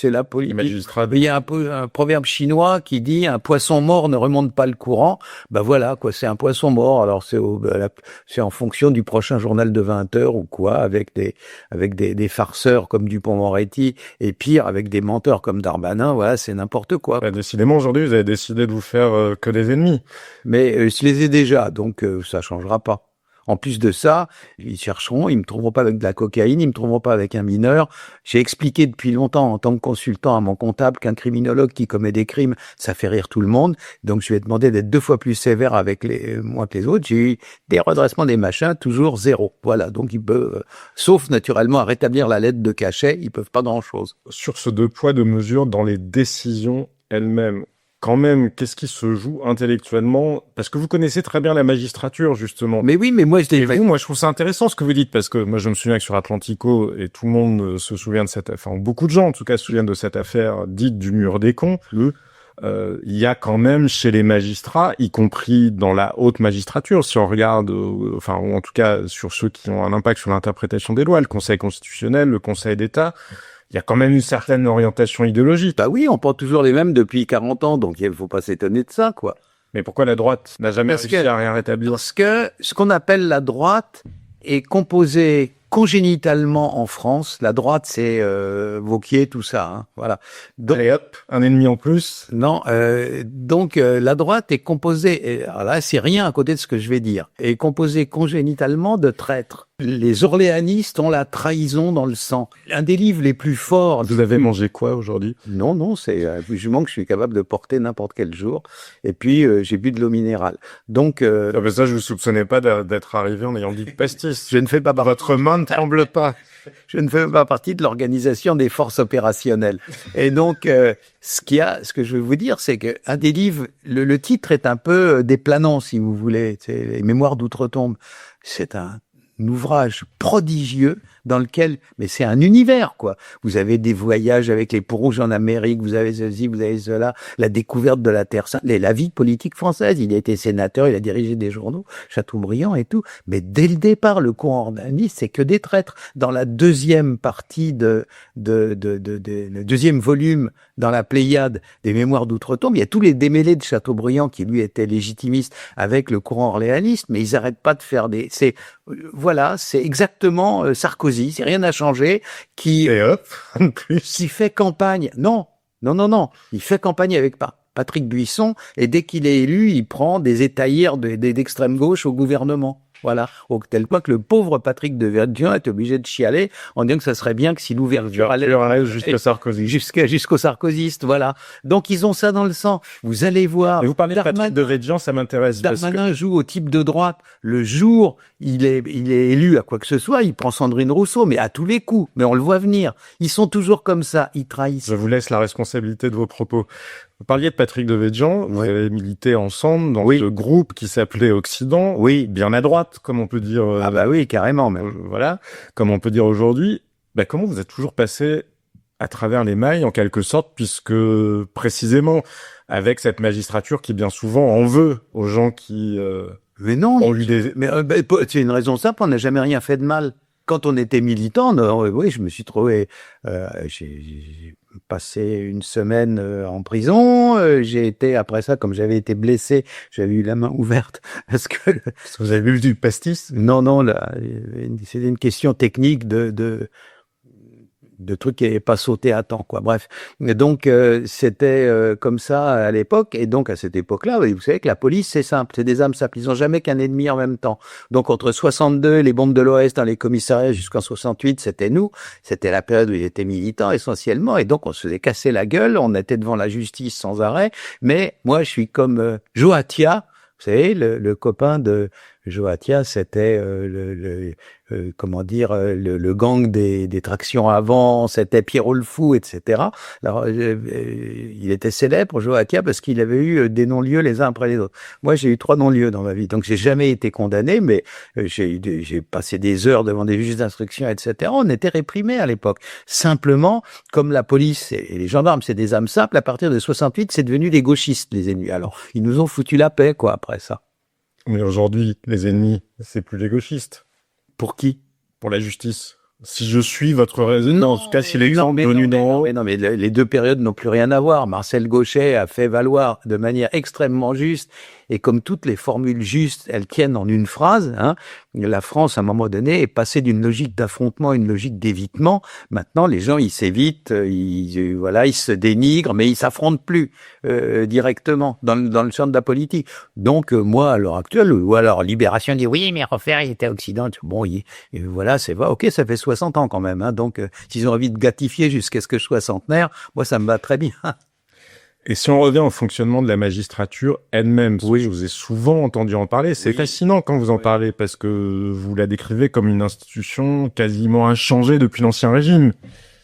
la politique. Il y a un proverbe chinois qui dit un poisson mort ne remonte pas le courant. Ben voilà, quoi, c'est un poisson mort. Alors c'est en fonction du prochain journal de 20 heures ou quoi, avec des farceurs comme Dupond-Moretti et pire avec des menteurs comme Darmanin. Voilà, c'est n'importe quoi. Bah, décidément, aujourd'hui, vous avez décidé de vous faire que des ennemis. Mais je les ai déjà, donc ça changera pas. En plus de ça, ils chercheront, ils me trouveront pas avec de la cocaïne, ils me trouveront pas avec un mineur. J'ai expliqué depuis longtemps en tant que consultant à mon comptable qu'un criminologue qui commet des crimes, ça fait rire tout le monde. Donc je lui ai demandé d'être 2 fois plus sévère avec moi que les autres. J'ai eu des redressements des machins, toujours 0. Voilà, donc ils peuvent, sauf naturellement à rétablir la lettre de cachet, ils peuvent pas grand-chose. Sur ce 2 poids 2 mesures dans les décisions elles-mêmes, quand même, qu'est-ce qui se joue intellectuellement? Parce que vous connaissez très bien la magistrature, justement. Mais oui, mais moi, je trouve ça intéressant ce que vous dites, parce que moi, je me souviens que sur Atlantico, et tout le monde se souvient de cette affaire, beaucoup de gens, en tout cas, se souviennent de cette affaire dite du mur des cons. Il y a quand même chez les magistrats, y compris dans la haute magistrature, si on regarde, ou en tout cas, sur ceux qui ont un impact sur l'interprétation des lois, le Conseil constitutionnel, le Conseil d'État, il y a quand même une certaine orientation idéologique. Bah oui, on prend toujours les mêmes depuis 40 ans, donc il faut pas s'étonner de ça, quoi. Mais pourquoi la droite n'a jamais réussi à rien rétablir? Parce que ce qu'on appelle la droite est composée congénitalement en France. La droite, c'est Vauquier, tout ça. Hein, voilà. Donc, allez hop, un ennemi en plus. Non, donc la droite est composée, alors là c'est rien à côté de ce que je vais dire, est composée congénitalement de traîtres. Les orléanistes ont la trahison dans le sang. Un des livres les plus forts... Vous avez mangé quoi aujourd'hui? Non, c'est un jugement que je suis capable de porter n'importe quel jour. Et puis, j'ai bu de l'eau minérale. Donc... ça, je vous soupçonnais pas d'être arrivé en ayant dit pastis. Je ne fais pas partie... Votre main ne tremble pas. Je ne fais pas partie de l'organisation des forces opérationnelles. Et donc, ce que je veux vous dire, c'est que un des livres, le titre est un peu déplanant, si vous voulez. C'est les Mémoires d'outre-tombe. C'est un ouvrage prodigieux dans lequel, mais c'est un univers, quoi. Vous avez des voyages avec les peaux rouges en Amérique, vous avez ceci, vous avez cela, la découverte de la Terre Sainte, la vie politique française. Il a été sénateur, il a dirigé des journaux, Chateaubriand et tout. Mais dès le départ, le courant orléaniste, c'est que des traîtres. Dans la deuxième partie le deuxième volume dans la Pléiade des Mémoires d'outre-tombe, il y a tous les démêlés de Chateaubriand qui lui étaient légitimistes avec le courant orléaniste, mais ils n'arrêtent pas de faire voilà, c'est exactement Sarkozy, c'est rien n'a changé, qui fait campagne. Non, il fait campagne avec Patrick Buisson, et dès qu'il est élu, il prend des étaillères d'extrême gauche au gouvernement. Voilà, au tel point que le pauvre Patrick de Verdian est obligé de chialer en disant que ça serait bien que si l'ouverture allait jusqu'au Sarkozy. Jusqu'au sarkozyste, voilà. Donc ils ont ça dans le sang. Vous allez voir. Mais vous parlez de Patrick de Verdian, ça m'intéresse. Darmanin joue au type de droite. Le jour, il est élu à quoi que ce soit, il prend Sandrine Rousseau, mais à tous les coups. Mais on le voit venir. Ils sont toujours comme ça, ils trahissent. Je vous laisse la responsabilité de vos propos. Vous parliez de Patrick Devedjian, vous avez milité ensemble dans ce groupe qui s'appelait Occident, bien à droite, comme on peut dire. Ah bah oui, carrément. Mais... voilà, comme on peut dire aujourd'hui. Comment vous êtes toujours passé à travers les mailles, en quelque sorte, puisque précisément avec cette magistrature qui bien souvent en veut aux gens qui Mais non, ont eu des... mais c'est une raison simple, on n'a jamais rien fait de mal. Quand on était militant, oui, je me suis trouvé, j'ai passé une semaine en prison. J'ai été après ça, comme j'avais été blessé, j'avais eu la main ouverte parce que Vous avez vu du pastis? non, là, c'était une question technique de trucs qui n'avaient pas sauté à temps, quoi. Bref. Et donc, c'était comme ça à l'époque. Et donc, à cette époque-là, vous savez que la police, c'est simple. C'est des âmes simples. Ils n'ont jamais qu'un ennemi en même temps. Donc, entre 62, les bombes de l'Ouest dans les commissariats jusqu'en 68, c'était nous. C'était la période où ils étaient militants, essentiellement. Et donc, on se faisait casser la gueule. On était devant la justice sans arrêt. Mais moi, je suis comme Joatia. Vous savez, le copain de Joatia, c'était comment dire, le gang des tractions avant, c'était Pierrot le Fou, etc. Alors, il était célèbre, Joatia, parce qu'il avait eu des non-lieux les uns après les autres. Moi, j'ai eu 3 non-lieux dans ma vie, donc j'ai jamais été condamné, mais j'ai passé des heures devant des juges d'instruction, etc. On était réprimés à l'époque. Simplement, comme la police et les gendarmes, c'est des âmes simples, à partir de 68, c'est devenu les gauchistes, les ennemis. Alors, ils nous ont foutu la paix, quoi, après ça. Mais aujourd'hui, les ennemis, c'est plus les gauchistes. Pour qui? Pour la justice. Si je suis votre raisonnement, en tout cas, si l'exemple venu d'en haut... Non, mais les deux périodes n'ont plus rien à voir. Marcel Gauchet a fait valoir de manière extrêmement juste, et comme toutes les formules justes, elles tiennent en une phrase, hein, la France, à un moment donné, est passée d'une logique d'affrontement à une logique d'évitement. Maintenant, les gens, ils s'évitent, ils se dénigrent, mais ils s'affrontent plus directement dans le champ de la politique. Donc, moi, à l'heure actuelle, ou alors Libération dit oui, mais Refaire, il était Occident. Bon, voilà, c'est vrai. Ok, ça fait 60 ans quand même. Hein, donc, s'ils ont envie de gatifier jusqu'à ce que je sois centenaire, moi, ça me va très bien. Et si on revient au fonctionnement de la magistrature elle-même, oui. Je vous ai souvent entendu en parler, c'est fascinant quand vous en parlez, parce que vous la décrivez comme une institution quasiment inchangée depuis l'Ancien Régime.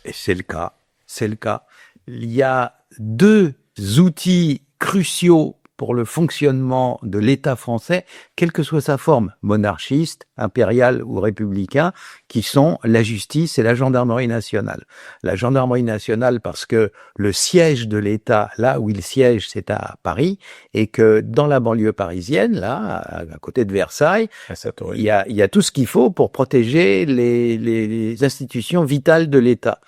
Et c'est le cas. Il y a 2 outils cruciaux pour le fonctionnement de l'État français, quelle que soit sa forme, monarchiste, impérial ou républicain, qui sont la justice et la gendarmerie nationale. La gendarmerie nationale parce que le siège de l'État, là où il siège, c'est à Paris, et que dans la banlieue parisienne, là, à côté de Versailles, il y a tout ce qu'il faut pour protéger les institutions vitales de l'État.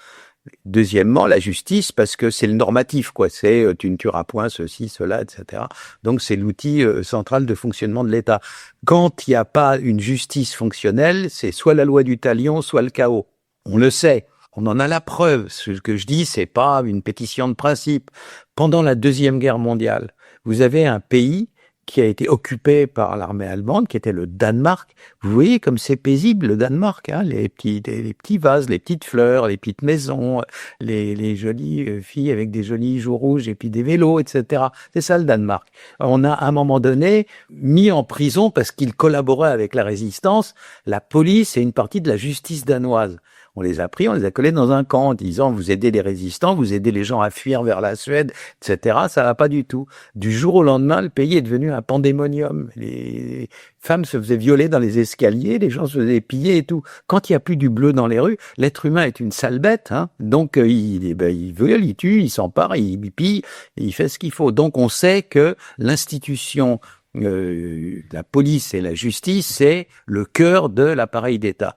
Deuxièmement, la justice, parce que c'est le normatif, quoi. C'est tu ne tueras point ceci, cela, etc. Donc c'est l'outil central de fonctionnement de l'État. Quand il n'y a pas une justice fonctionnelle, c'est soit la loi du talion, soit le chaos. On le sait. On en a la preuve. Ce que je dis, c'est pas une pétition de principe. Pendant la Deuxième Guerre mondiale, vous avez un pays qui a été occupé par l'armée allemande, qui était le Danemark. Vous voyez comme c'est paisible, le Danemark, hein, les petits vases, les petites fleurs, les petites maisons, les jolies filles avec des jolis joues rouges et puis des vélos, etc. C'est ça le Danemark. On a à un moment donné mis en prison parce qu'il collaborait avec la résistance, la police et une partie de la justice danoise. On les a pris, on les a collés dans un camp en disant vous aidez les résistants, vous aidez les gens à fuir vers la Suède, etc. Ça va pas du tout. Du jour au lendemain, le pays est devenu un pandémonium. Les femmes se faisaient violer dans les escaliers, les gens se faisaient piller et tout. Quand il y a plus du bleu dans les rues, l'être humain est une sale bête, hein. Donc il viole, il tue, il s'empare, il pille, il fait ce qu'il faut. Donc on sait que l'institution la police et la justice, c'est le cœur de l'appareil d'État.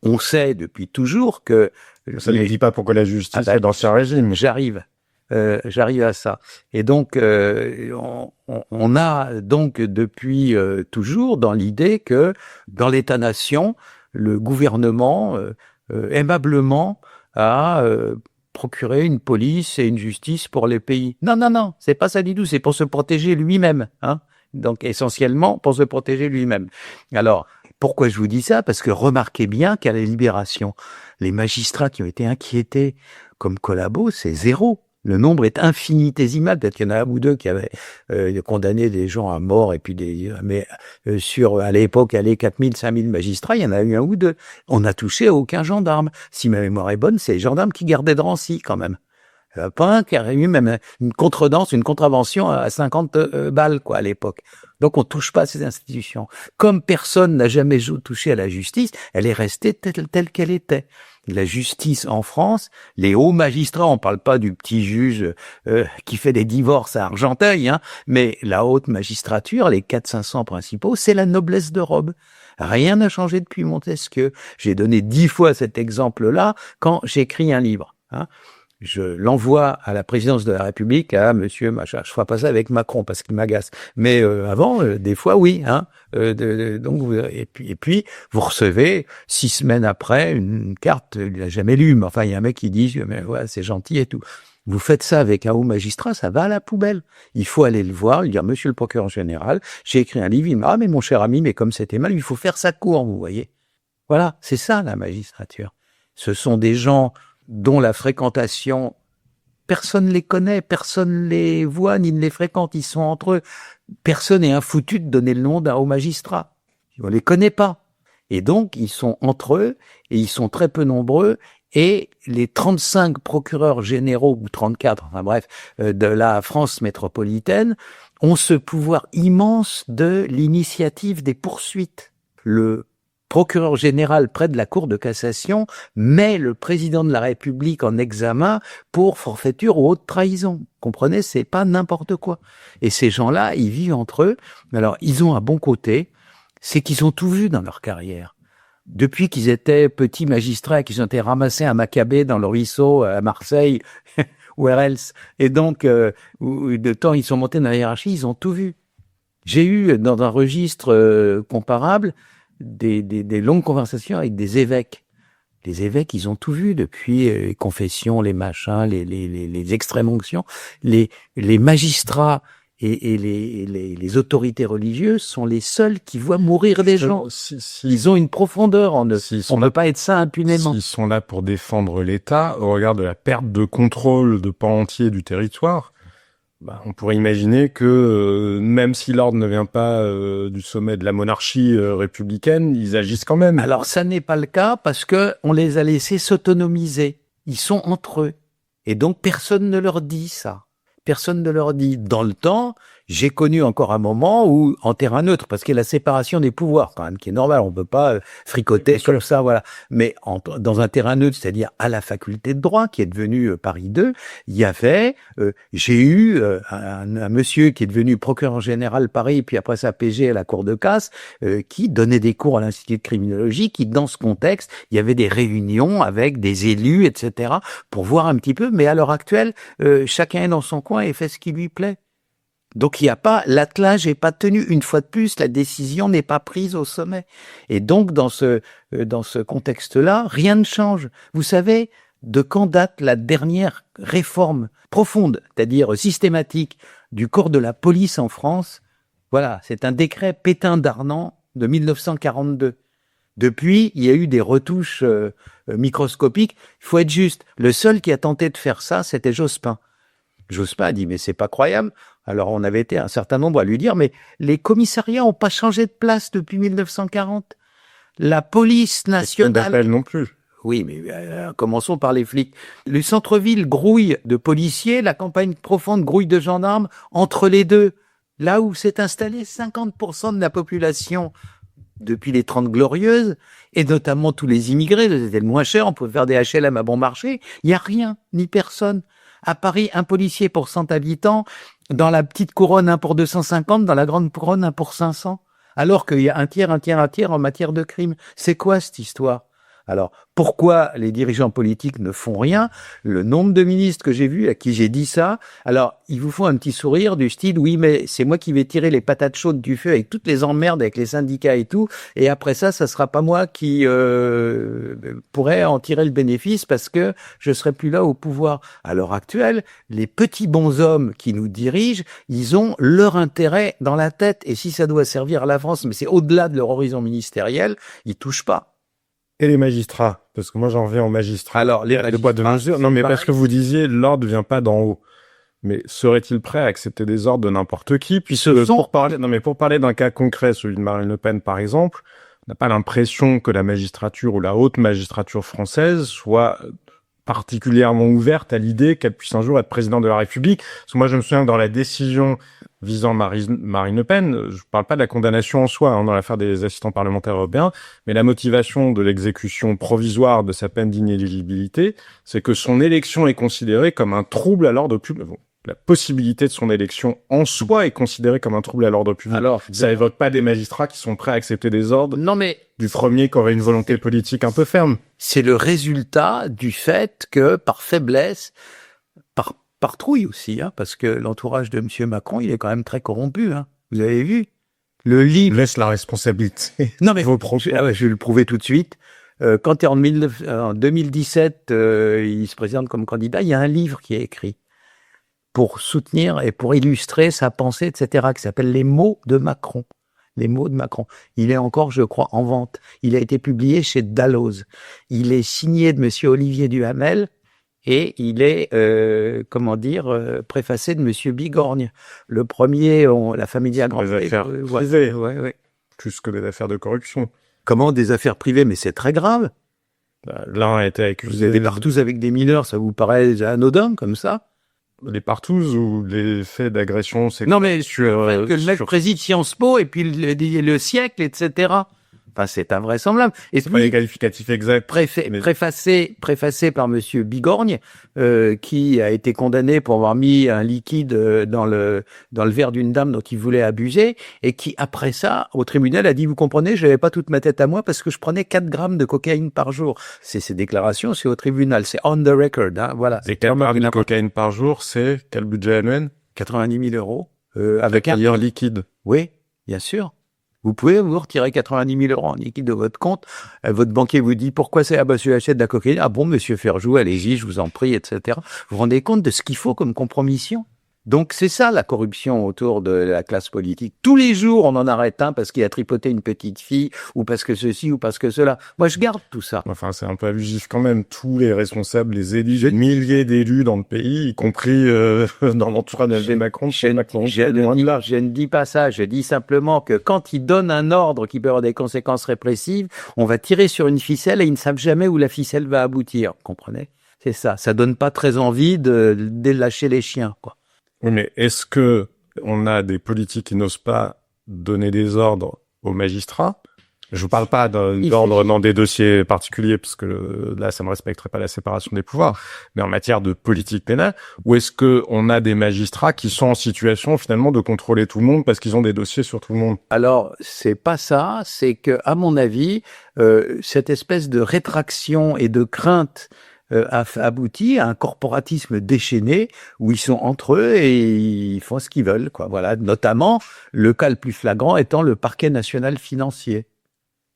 On sait depuis toujours que... Ça ne dit pas pourquoi la justice est d'Ancien Régime. J'arrive à ça. Et donc, on a donc depuis toujours dans l'idée que dans l'État-nation, le gouvernement, aimablement, a procuré une police et une justice pour les pays. Non, c'est pas ça du tout, c'est pour se protéger lui-même, hein. Donc, essentiellement, pour se protéger lui-même. Alors, pourquoi je vous dis ça? Parce que remarquez bien qu'à la Libération, les magistrats qui ont été inquiétés comme Collabo, c'est 0. Le nombre est infinitésimal. Peut-être qu'il y en a un ou deux qui avaient condamné des gens à mort, et puis mais à l'époque, 4000, 5000 magistrats, il y en a eu un ou deux. On n'a touché à aucun gendarme. Si ma mémoire est bonne, c'est les gendarmes qui gardaient Drancy quand même. Pas un qui a eu même une contredanse, une contravention à 50 balles, quoi, à l'époque. Donc, on touche pas à ces institutions. Comme personne n'a jamais touché à la justice, elle est restée telle qu'elle était. La justice en France, les hauts magistrats, on parle pas du petit juge qui fait des divorces à Argenteuil, hein, mais la haute magistrature, les 400-500 principaux, c'est la noblesse de robe. Rien n'a changé depuis Montesquieu. J'ai donné 10 fois cet exemple-là quand j'écris un livre. Hein. Je l'envoie à la présidence de la République, à monsieur machin. Je ferai pas ça avec Macron parce qu'il m'agace. Mais avant, des fois, oui. Hein. Donc, et puis, vous recevez 6 semaines après une carte. Il n'a jamais lu, mais enfin, il y a un mec qui dit, mais ouais, c'est gentil et tout. Vous faites ça avec un haut magistrat, ça va à la poubelle. Il faut aller le voir, lui dire, monsieur le procureur général, j'ai écrit un livre. Il me dit, ah, mais mon cher ami, mais comme c'était mal, il faut faire sa cour, vous voyez. Voilà, c'est ça la magistrature. Ce sont des gens dont la fréquentation, personne les connaît, personne les voit ni ne les fréquente, ils sont entre eux. Personne n'est infoutu de donner le nom d'un haut magistrat. On les connaît pas. Et donc, ils sont entre eux, et ils sont très peu nombreux, et les 35 procureurs généraux, ou 34, enfin bref, de la France métropolitaine, ont ce pouvoir immense de l'initiative des poursuites. Le procureur général près de la Cour de cassation met le président de la République en examen pour forfaiture ou haute trahison. Comprenez, c'est pas n'importe quoi. Et ces gens-là, ils vivent entre eux. Alors, ils ont un bon côté, c'est qu'ils ont tout vu dans leur carrière. Depuis qu'ils étaient petits magistrats, qu'ils ont été ramassés à Maccabée dans le ruisseau à Marseille, where else. Et donc, de temps, ils sont montés dans la hiérarchie, ils ont tout vu. J'ai eu, dans un registre comparable, des longues conversations avec des évêques. Les évêques, ils ont tout vu depuis les confessions, les machins, les extrêmes-onctions. Les magistrats et les autorités religieuses sont les seuls qui voient mourir des gens. Ils ont une profondeur en eux. On ne peut pas être ça impunément. S'ils sont là pour défendre l'État, au regard de la perte de contrôle de pans entiers du territoire, on pourrait imaginer que même si l'ordre ne vient pas du sommet de la monarchie républicaine, ils agissent quand même. Alors ça n'est pas le cas parce que on les a laissés s'autonomiser. Ils sont entre eux. Et donc personne ne leur dit ça. Personne ne leur dit. Dans le temps, j'ai connu encore un moment où, en terrain neutre, parce qu'il y a la séparation des pouvoirs, quand même, qui est normal, on peut pas fricoter sur ça, voilà. Mais dans un terrain neutre, c'est-à-dire à la faculté de droit, qui est devenue Paris 2, il y avait, j'ai eu un monsieur qui est devenu procureur général Paris, puis après ça PG à la Cour de casse, qui donnait des cours à l'Institut de criminologie, qui, dans ce contexte, il y avait des réunions avec des élus, etc., pour voir un petit peu. Mais à l'heure actuelle, chacun est dans son coin et fait ce qui lui plaît. Donc il n'y a pas, l'attelage n'est pas tenu. Une fois de plus, la décision n'est pas prise au sommet. Et donc dans ce contexte-là, rien ne change. Vous savez de quand date la dernière réforme profonde, c'est-à-dire systématique, du corps de la police en France? Voilà, c'est un décret Pétain-Darnan de 1942. Depuis, il y a eu des retouches microscopiques. Il faut être juste. Le seul qui a tenté de faire ça, c'était Jospin. Jospin a dit, mais c'est pas croyable. Alors, on avait été un certain nombre à lui dire, mais les commissariats n'ont pas changé de place depuis 1940. La police nationale... D'appel non plus. Oui, mais commençons par les flics. Le centre-ville grouille de policiers, la campagne profonde grouille de gendarmes. Entre les deux, là où s'est installé 50% de la population depuis les 30 Glorieuses, et notamment tous les immigrés, c'était le moins cher, on pouvait faire des HLM à bon marché, il n'y a rien, ni personne. À Paris, un policier pour 100 habitants, dans la petite couronne, un pour 250, dans la grande couronne, un pour 500. Alors qu'il y a un tiers en matière de crime. C'est quoi cette histoire? Alors, pourquoi les dirigeants politiques ne font rien? Le nombre de ministres que j'ai vus, à qui j'ai dit ça, alors, ils vous font un petit sourire du style, oui, mais c'est moi qui vais tirer les patates chaudes du feu avec toutes les emmerdes avec les syndicats et tout, et après ça sera pas moi qui pourrais en tirer le bénéfice parce que je serai plus là au pouvoir. À l'heure actuelle, les petits bonshommes qui nous dirigent, ils ont leur intérêt dans la tête, et si ça doit servir à la France, mais c'est au-delà de leur horizon ministériel, ils touchent pas. Et les magistrats? Parce que moi, j'en reviens aux magistrats. Alors, le poids de mesure. Non, mais parce que vous disiez, l'ordre vient pas d'en haut. Mais serait-il prêt à accepter des ordres de n'importe qui? Puisque pour parler d'un cas concret, celui de Marine Le Pen, par exemple, on n'a pas l'impression que la magistrature ou la haute magistrature française soit particulièrement ouverte à l'idée qu'elle puisse un jour être présidente de la République. Parce que moi, je me souviens que dans la décision visant Marine Le Pen, je parle pas de la condamnation en soi, dans l'affaire des assistants parlementaires européens, mais la motivation de l'exécution provisoire de sa peine d'inéligibilité, c'est que son élection est considérée comme un trouble à l'ordre public. Bon, la possibilité de son élection en soi est considérée comme un trouble à l'ordre public. Alors, ça évoque pas des magistrats qui sont prêts à accepter des ordres non mais du premier qui aurait une volonté politique un peu ferme. c'est le résultat du fait que, par faiblesse, par trouille aussi, parce que l'entourage de M. Macron, il est quand même très corrompu. Vous avez vu le livre. Laisse la responsabilité. Non mais vos propos. je vais le prouver tout de suite. Quand en 2017, il se présente comme candidat, il y a un livre qui est écrit pour soutenir et pour illustrer sa pensée, etc., qui s'appelle Les mots de Macron. Les mots de Macron. Il est encore, je crois, en vente. Il a été publié chez Dalloz. Il est signé de Monsieur Olivier Duhamel et il est, préfacé de Monsieur Bigorgne. Le premier, la famille Diagrand. Des affaires privées. Ouais. Plus que des affaires de corruption. Comment des affaires privées? Mais c'est très grave. L'un a été accusé. Vous avez des partous avec des mineurs, ça vous paraît anodin comme ça? Les partous ou les faits d'agression sexuelle. Non mais que le mec préside Sciences Po et puis le siècle, etc. Enfin, c'est invraisemblable. Et c'est pas les qualificatifs exacts. Préfacé par Monsieur Bigorgne, qui a été condamné pour avoir mis un liquide dans le verre d'une dame dont il voulait abuser, et qui, après ça, au tribunal, a dit, vous comprenez, je n'avais pas toute ma tête à moi parce que je prenais 4 grammes de cocaïne par jour. C'est ces déclarations, c'est au tribunal, c'est on the record, voilà. Et 4 grammes de cocaïne par jour, c'est quel budget annuel? 90 000 €. Avec un liquide. Oui, bien sûr. Vous pouvez vous retirer 90 000 € en liquide de votre compte. Votre banquier vous dit pourquoi c'est je achète de la cocaïne. Ah bon, monsieur Ferjou, allez-y, je vous en prie, etc. Vous vous rendez compte de ce qu'il faut comme compromission? Donc c'est ça la corruption autour de la classe politique. Tous les jours, on en arrête un parce qu'il a tripoté une petite fille ou parce que ceci ou parce que cela. Moi, je garde tout ça. Enfin, c'est un peu abusif quand même. Tous les responsables, les élus, milliers d'élus dans le pays, y compris dans l'entourage de Macron. Je ne dis pas ça. Je dis simplement que quand ils donnent un ordre qui peut avoir des conséquences répressives, on va tirer sur une ficelle et ils ne savent jamais où la ficelle va aboutir. Vous comprenez? C'est ça. Ça donne pas très envie de lâcher les chiens, quoi. Oui, mais est-ce que on a des politiques qui n'osent pas donner des ordres aux magistrats? Je vous parle pas d'ordre dans des dossiers particuliers, parce que là, ça ne respecterait pas la séparation des pouvoirs, mais en matière de politique pénale, ou est-ce que on a des magistrats qui sont en situation, finalement, de contrôler tout le monde parce qu'ils ont des dossiers sur tout le monde? Alors, c'est pas ça, c'est que, à mon avis, cette espèce de rétraction et de crainte a abouti à un corporatisme déchaîné où ils sont entre eux et ils font ce qu'ils veulent, quoi. Voilà. Notamment, le cas le plus flagrant étant le parquet national financier.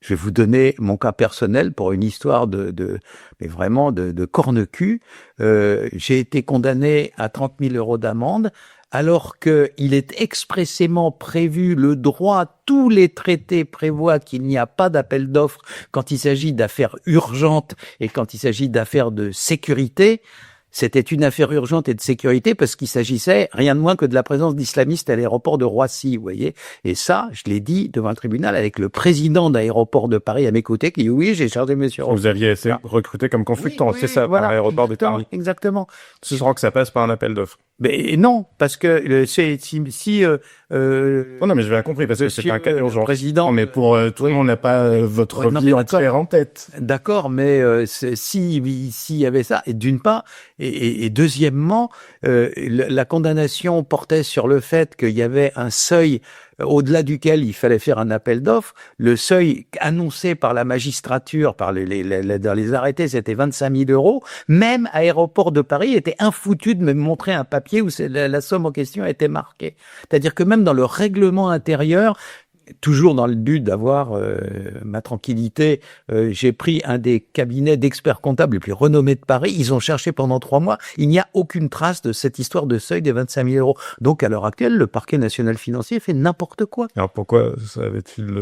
Je vais vous donner mon cas personnel pour une histoire mais vraiment de corne-cul. J'ai été condamné à 30 000 € d'amende, alors qu'il est expressément prévu, le droit, tous les traités prévoient qu'il n'y a pas d'appel d'offres quand il s'agit d'affaires urgentes et quand il s'agit d'affaires de sécurité. C'était une affaire urgente et de sécurité parce qu'il s'agissait rien de moins que de la présence d'islamistes à l'aéroport de Roissy, vous voyez. Et ça, je l'ai dit devant le tribunal avec le président d'aéroport de Paris à mes côtés qui dit oui, j'ai chargé monsieur. Vous aviez été recruté comme consultant, oui, c'est ça, voilà, par l'aéroport de Paris. Exactement. Ce sera que ça passe par un appel d'offres. Mais non, parce que non, mais j'ai bien compris, parce que c'est un cas urgent. Président, mais pour tout le monde, on n'a pas votre vie entière en tête. D'accord, mais s'il y avait ça, et d'une part, et deuxièmement, la condamnation portait sur le fait qu'il y avait un seuil au-delà duquel il fallait faire un appel d'offres. Le seuil annoncé par la magistrature, dans les arrêtés, c'était 25 000 €. Même Aéroport de Paris était infoutu de me montrer un papier où la somme en question était marquée. C'est-à-dire que même dans le règlement intérieur, toujours dans le but d'avoir ma tranquillité, j'ai pris un des cabinets d'experts comptables les plus renommés de Paris. Ils ont cherché pendant 3 mois. Il n'y a aucune trace de cette histoire de seuil des 25 000 €. Donc, à l'heure actuelle, le parquet national financier fait n'importe quoi. Alors, pourquoi ça avait-il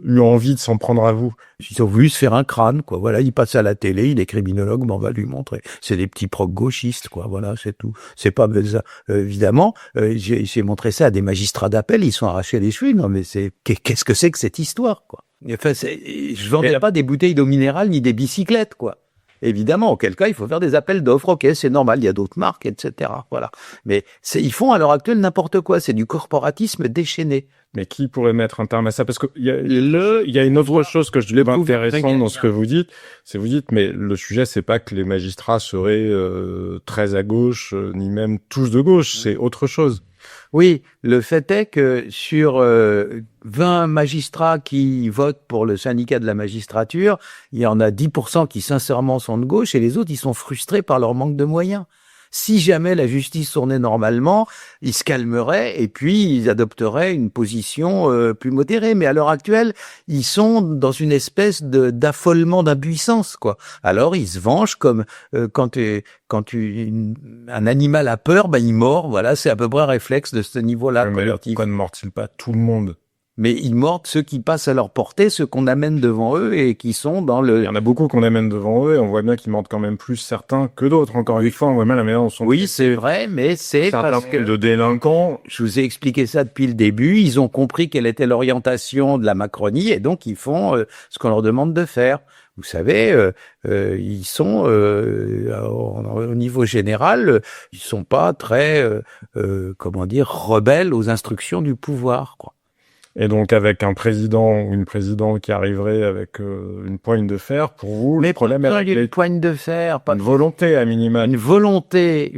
eu envie de s'en prendre à vous? Ils ont voulu se faire un crâne, quoi. Voilà, il passe à la télé, il est criminologue, mais on va lui montrer. C'est des petits procs gauchistes, quoi. Voilà, c'est tout. C'est pas évidemment. J'ai montré ça à des magistrats d'appel, ils sont arrachés les cheveux. Non, mais qu'est-ce que c'est que cette histoire, quoi? Enfin, je vendais pas des bouteilles d'eau minérale ni des bicyclettes, quoi. évidemment, auquel cas il faut faire des appels d'offres. Ok, c'est normal, il y a d'autres marques, etc. Voilà. Mais ils font à l'heure actuelle n'importe quoi. C'est du corporatisme déchaîné. Mais qui pourrait mettre un terme à ça? Parce que il y a une autre chose que je trouvais intéressante dans ce que vous dites. C'est vous dites, mais le sujet, c'est pas que les magistrats seraient très à gauche, ni même tous de gauche. C'est autre chose. Oui, le fait est que sur 20 magistrats qui votent pour le syndicat de la magistrature, il y en a 10% qui sincèrement sont de gauche et les autres, ils sont frustrés par leur manque de moyens. Si jamais la justice tournait normalement, ils se calmeraient et puis ils adopteraient une position plus modérée. Mais à l'heure actuelle, ils sont dans une espèce d'affolement, d'impuissance, quoi. Alors ils se vengent comme quand un animal a peur, ben il mord. Voilà, c'est à peu près un réflexe de ce niveau-là. Mais pourquoi ne mord-il pas tout le monde? Mais ils mordent ceux qui passent à leur portée, ceux qu'on amène devant eux et qui sont dans le... Il y en a beaucoup qu'on amène devant eux et on voit bien qu'ils mordent quand même plus certains que d'autres. Encore une fois, on voit bien la manière dont sont... Oui, c'est vrai, mais c'est parce que... de délinquants... Je vous ai expliqué ça depuis le début. Ils ont compris quelle était l'orientation de la Macronie et donc ils font ce qu'on leur demande de faire. Vous savez, ils sont au niveau général, ils sont pas très, rebelles aux instructions du pouvoir, quoi. Et donc, avec un président ou une présidente qui arriverait avec une poigne de fer, pour vous, le problème est une poigne de fer, pas une volonté à minima. Une volonté.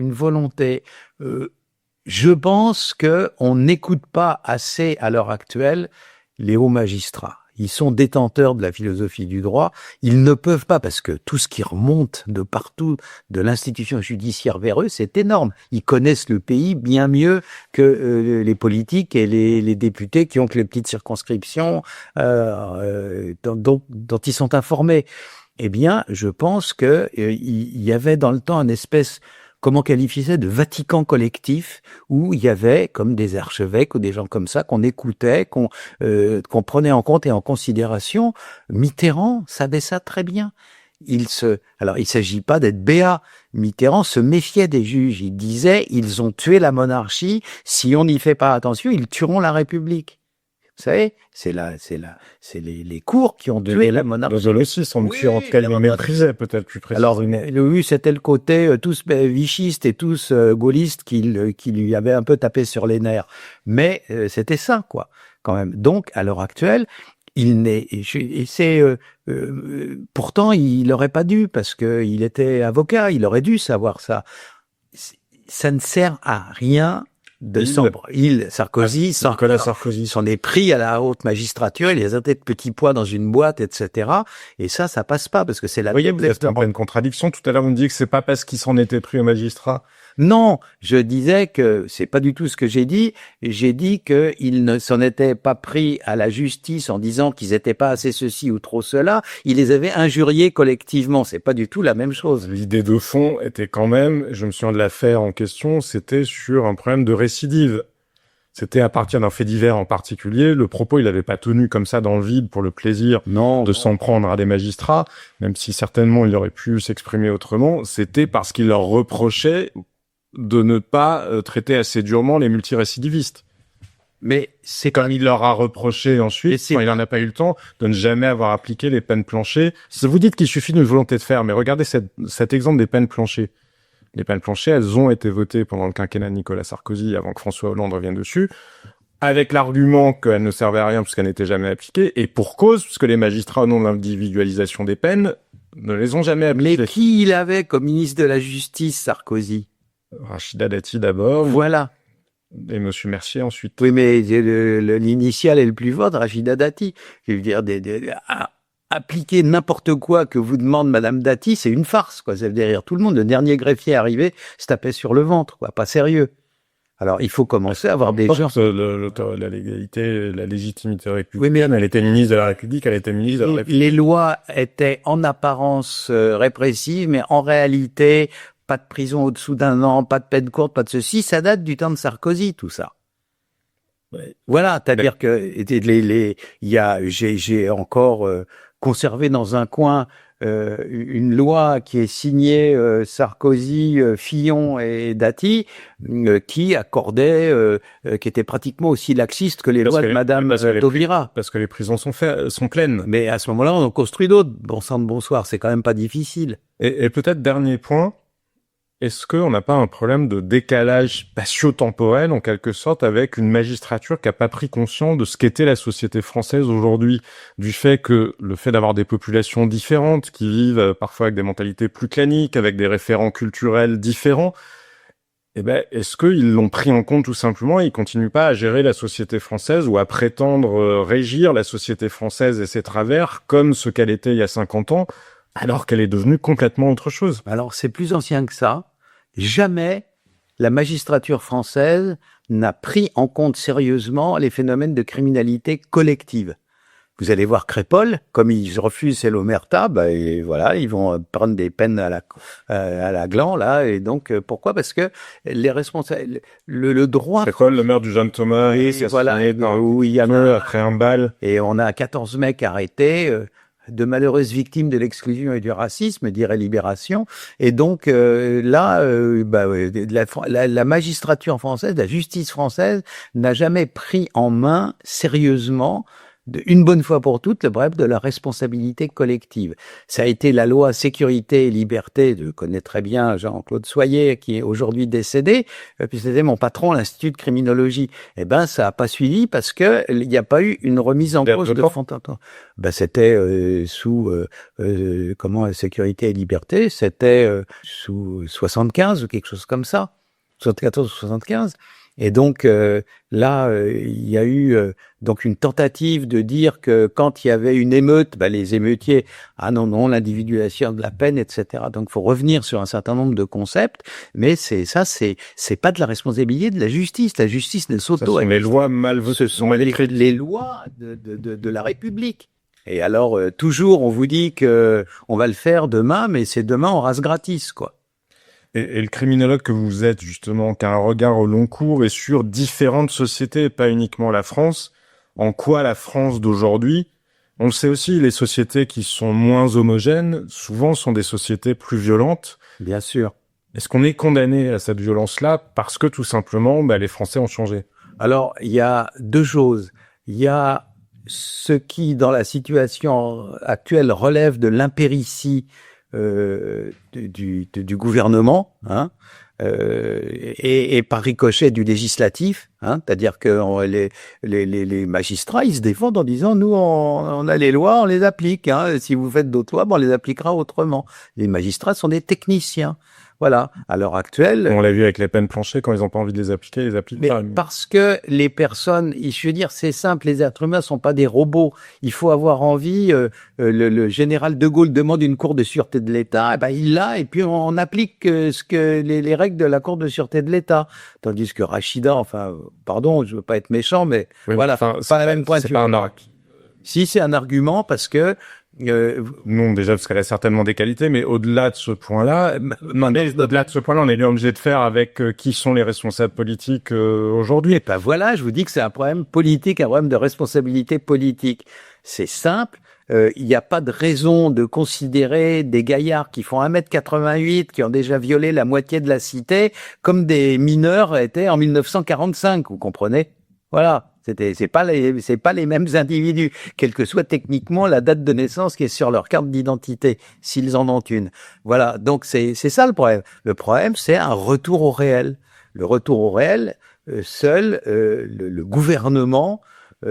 Je pense que on n'écoute pas assez à l'heure actuelle les hauts magistrats. Ils sont détenteurs de la philosophie du droit. Ils ne peuvent pas, parce que tout ce qui remonte de partout, de l'institution judiciaire vers eux, c'est énorme. Ils connaissent le pays bien mieux que les politiques et les députés qui ont que les petites circonscriptions dont ils sont informés. Eh bien, je pense que il y avait dans le temps une espèce... comment qualifier ça, de Vatican collectif, où il y avait comme des archevêques ou des gens comme ça qu'on écoutait, qu'on prenait en compte et en considération. Mitterrand savait ça très bien. Alors, il s'agit pas d'être béat. Mitterrand se méfiait des juges. Il disait, ils ont tué la monarchie. Si on n'y fait pas attention, ils tueront la République. Vous savez, c'est les cours qui ont tué la monarchie. Dans aussi, son tueur, en tout cas, il méprisait peut-être plus précisément. Alors, oui, c'était le côté tous vichistes et tous gaullistes qui lui avaient un peu tapé sur les nerfs. Mais c'était ça, quoi, quand même. Donc, à l'heure actuelle, pourtant, il n'aurait pas dû, parce que il était avocat, il aurait dû savoir ça. Ça ne sert à rien. Nicolas Sarkozy s'en est pris à la haute magistrature, il les a des petits pois dans une boîte, etc. Et ça passe pas, parce que c'est la... Vous voyez, vous êtes en pleine contradiction. Tout à l'heure, vous me dites que c'est pas parce qu'il s'en était pris au magistrat. Non, je disais que c'est pas du tout ce que j'ai dit. J'ai dit qu'il ne s'en était pas pris à la justice en disant qu'ils étaient pas assez ceci ou trop cela. Il les avait injuriés collectivement. C'est pas du tout la même chose. L'idée de fond était quand même, je me souviens de l'affaire en question, c'était sur un problème de récidive. C'était à partir d'un fait divers en particulier. Le propos, il n'avait pas tenu comme ça dans le vide pour le plaisir de s'en prendre à des magistrats, même si certainement il aurait pu s'exprimer autrement. C'était parce qu'il leur reprochait de ne pas traiter assez durement les multirécidivistes. Mais c'est comme il leur a reproché ensuite, quand il n'en a pas eu le temps, de ne jamais avoir appliqué les peines planchées. Vous dites qu'il suffit d'une volonté de faire, mais regardez cet exemple des peines planchées. Les peines planchées, elles ont été votées pendant le quinquennat de Nicolas Sarkozy, avant que François Hollande revienne dessus, avec l'argument qu'elles ne servaient à rien puisqu'elles n'étaient jamais appliquées, et pour cause, puisque les magistrats, au nom de l'individualisation des peines, ne les ont jamais appliquées. Mais qui il avait comme ministre de la Justice, Sarkozy? Rachida Dati d'abord. Voilà. Et Monsieur Mercier ensuite. Oui, mais l'initial est le plus fort de Rachida Dati. Je veux dire, appliquer n'importe quoi que vous demande Madame Dati, c'est une farce, quoi. Ça veut dire tout le monde. Le dernier greffier arrivé se tapait sur le ventre, quoi. Pas sérieux. Alors, il faut commencer à avoir des gens... La légalité, la légitimité républicaine, oui, elle était ministre de la République, elle était ministre de la République. Les lois étaient en apparence répressives, mais en réalité... pas de prison au-dessous d'un an, pas de peine courte, pas de ceci, ça date du temps de Sarkozy, tout ça. Ouais. Voilà, c'est-à-dire que j'ai encore conservé dans un coin une loi qui est signée Sarkozy, Fillon et Dati, qui accordait, qui était pratiquement aussi laxiste que les lois de Madame Taubira. Parce que les prisons sont pleines. Mais à ce moment-là, on en construit d'autres. Bon sang de bonsoir, c'est quand même pas difficile. Et peut-être dernier point, est-ce qu'on n'a pas un problème de décalage spatio-temporel, en quelque sorte, avec une magistrature qui n'a pas pris conscience de ce qu'était la société française aujourd'hui, du fait que le fait d'avoir des populations différentes, qui vivent parfois avec des mentalités plus claniques, avec des référents culturels différents, est-ce qu'ils l'ont pris en compte tout simplement et ils continuent pas à gérer la société française ou à prétendre régir la société française et ses travers comme ce qu'elle était il y a 50 ans, alors qu'elle est devenue complètement autre chose? Alors, c'est plus ancien que ça. Jamais la magistrature française n'a pris en compte sérieusement les phénomènes de criminalité collective. Vous allez voir Crépol, comme ils refusent c'est l'omerta, et voilà, ils vont prendre des peines à la gland là, et donc pourquoi? Parce que les responsables, le droit. Crépol, le meurtre du jeune Thomas, et voilà, où il y a après un bal, et on a 14 mecs arrêtés. De malheureuses victimes de l'exclusion et du racisme, dirait Libération. Et donc la magistrature française, la justice française n'a jamais pris en main sérieusement, une bonne fois pour toutes, le problème de la responsabilité collective. Ça a été la loi Sécurité et Liberté, je connais très bien Jean-Claude Soyer, qui est aujourd'hui décédé, puis c'était mon patron à l'Institut de criminologie. Ça a pas suivi parce que il n'y a pas eu une remise en cause de fond en temps. C'était sous Sécurité et Liberté, c'était sous 75 ou quelque chose comme ça, 74 ou 75. Et donc là, il y a eu donc une tentative de dire que quand il y avait une émeute, les émeutiers, non, l'individualisation de la peine, etc. Donc, faut revenir sur un certain nombre de concepts, mais c'est pas de la responsabilité de la justice. La justice ne s'auto. Ce sont les lois mal votées. Ce sont les lois de la République. Et alors toujours, on vous dit que on va le faire demain, mais c'est demain en race gratis, quoi. Et le criminologue que vous êtes, justement, qui a un regard au long cours et sur différentes sociétés, pas uniquement la France, en quoi la France d'aujourd'hui, on le sait aussi, les sociétés qui sont moins homogènes, souvent sont des sociétés plus violentes. Bien sûr. Est-ce qu'on est condamné à cette violence-là parce que, tout simplement, les Français ont changé? Alors, il y a deux choses. Il y a ce qui, dans la situation actuelle, relève de l'impéritie du gouvernement, et par ricochet du législatif, c'est-à-dire que les magistrats, ils se défendent en disant nous on a les lois, on les applique, si vous faites d'autres lois, on les appliquera autrement. Les magistrats sont des techniciens. Voilà, à l'heure actuelle... On l'a vu avec les peines planchées, quand ils n'ont pas envie de les appliquer, ils les appliquent pas. Parce que les personnes, je veux dire, c'est simple, les êtres humains sont pas des robots. Il faut avoir envie, le général de Gaulle demande une cour de sûreté de l'État, il l'a, et puis on applique les règles de la cour de sûreté de l'État. Tandis que Rachida, pardon, je veux pas être méchant, mais oui, voilà, c'est pas la même point de vue. C'est pas un argument. Si, c'est un argument parce que non, déjà parce qu'elle a certainement des qualités, mais au-delà de ce point-là, on est obligé de faire avec qui sont les responsables politiques aujourd'hui. Et voilà, je vous dis que c'est un problème politique, un problème de responsabilité politique. C'est simple. Il n'y a pas de raison de considérer des gaillards qui font 1m88, qui ont déjà violé la moitié de la cité, comme des mineurs étaient en 1945, vous comprenez? Voilà. C'est pas les mêmes individus, quelle que soit techniquement la date de naissance qui est sur leur carte d'identité, s'ils en ont une. Voilà. Donc c'est ça le problème. Le problème, c'est un retour au réel. Le retour au réel, seul le gouvernement,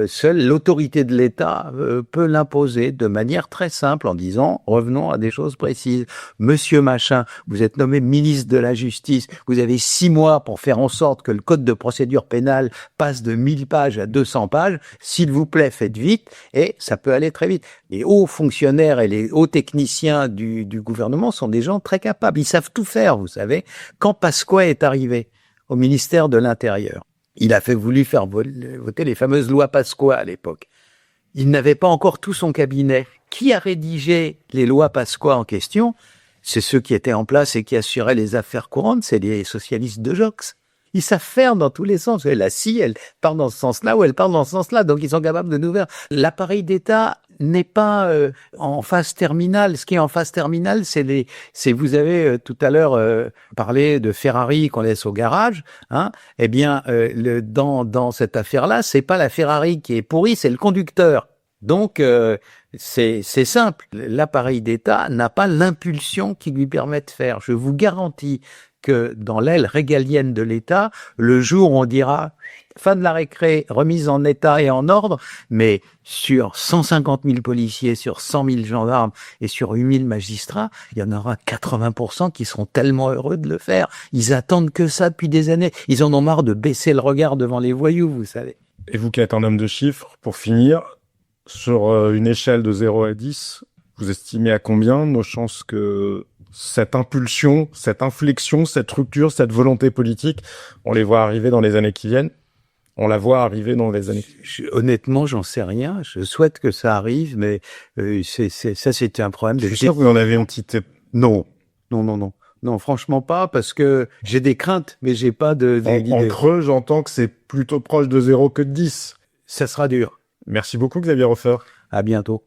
seule l'autorité de l'État peut l'imposer de manière très simple en disant revenons à des choses précises. Monsieur Machin, vous êtes nommé ministre de la Justice, vous avez 6 mois pour faire en sorte que le code de procédure pénale passe de 1000 pages à 200 pages. S'il vous plaît, faites vite et ça peut aller très vite. Les hauts fonctionnaires et les hauts techniciens du gouvernement sont des gens très capables. Ils savent tout faire, vous savez. Quand Pasqua est arrivé au ministère de l'Intérieur, il a voulu faire voter les fameuses lois Pasqua à l'époque. Il n'avait pas encore tout son cabinet. Qui a rédigé les lois Pasqua en question? C'est ceux qui étaient en place et qui assuraient les affaires courantes, c'est les socialistes de Joxe. Ils savent faire dans tous les sens. La scie, elle part dans ce sens-là ou elle part dans ce sens-là. Donc, ils sont capables de nous faire. L'appareil d'État n'est pas en phase terminale. Ce qui est en phase terminale, vous avez tout à l'heure parlé de Ferrari qu'on laisse au garage. Dans cette affaire-là, c'est pas la Ferrari qui est pourrie, c'est le conducteur. Donc, c'est simple. L'appareil d'État n'a pas l'impulsion qui lui permet de faire. Je vous garantis que dans l'aile régalienne de l'État, le jour où on dira fin de la récré, remise en état et en ordre, mais sur 150 000 policiers, sur 100 000 gendarmes et sur 8 000 magistrats, il y en aura 80% qui seront tellement heureux de le faire. Ils attendent que ça depuis des années. Ils en ont marre de baisser le regard devant les voyous, vous savez. Et vous qui êtes un homme de chiffres, pour finir, sur une échelle de 0 à 10, vous estimez à combien nos chances que cette impulsion, cette inflexion, cette rupture, cette volonté politique, on les voit arriver dans les années qui viennent? On la voit arriver dans les années. Honnêtement, j'en sais rien. Je souhaite que ça arrive, mais c'était un problème. Je suis sûr que vous en avez une petite... Non, franchement pas, parce que j'ai des craintes, mais j'ai pas En creux, j'entends que c'est plutôt proche de 0 que de 10. Ça sera dur. Merci beaucoup, Xavier Hofer. À bientôt.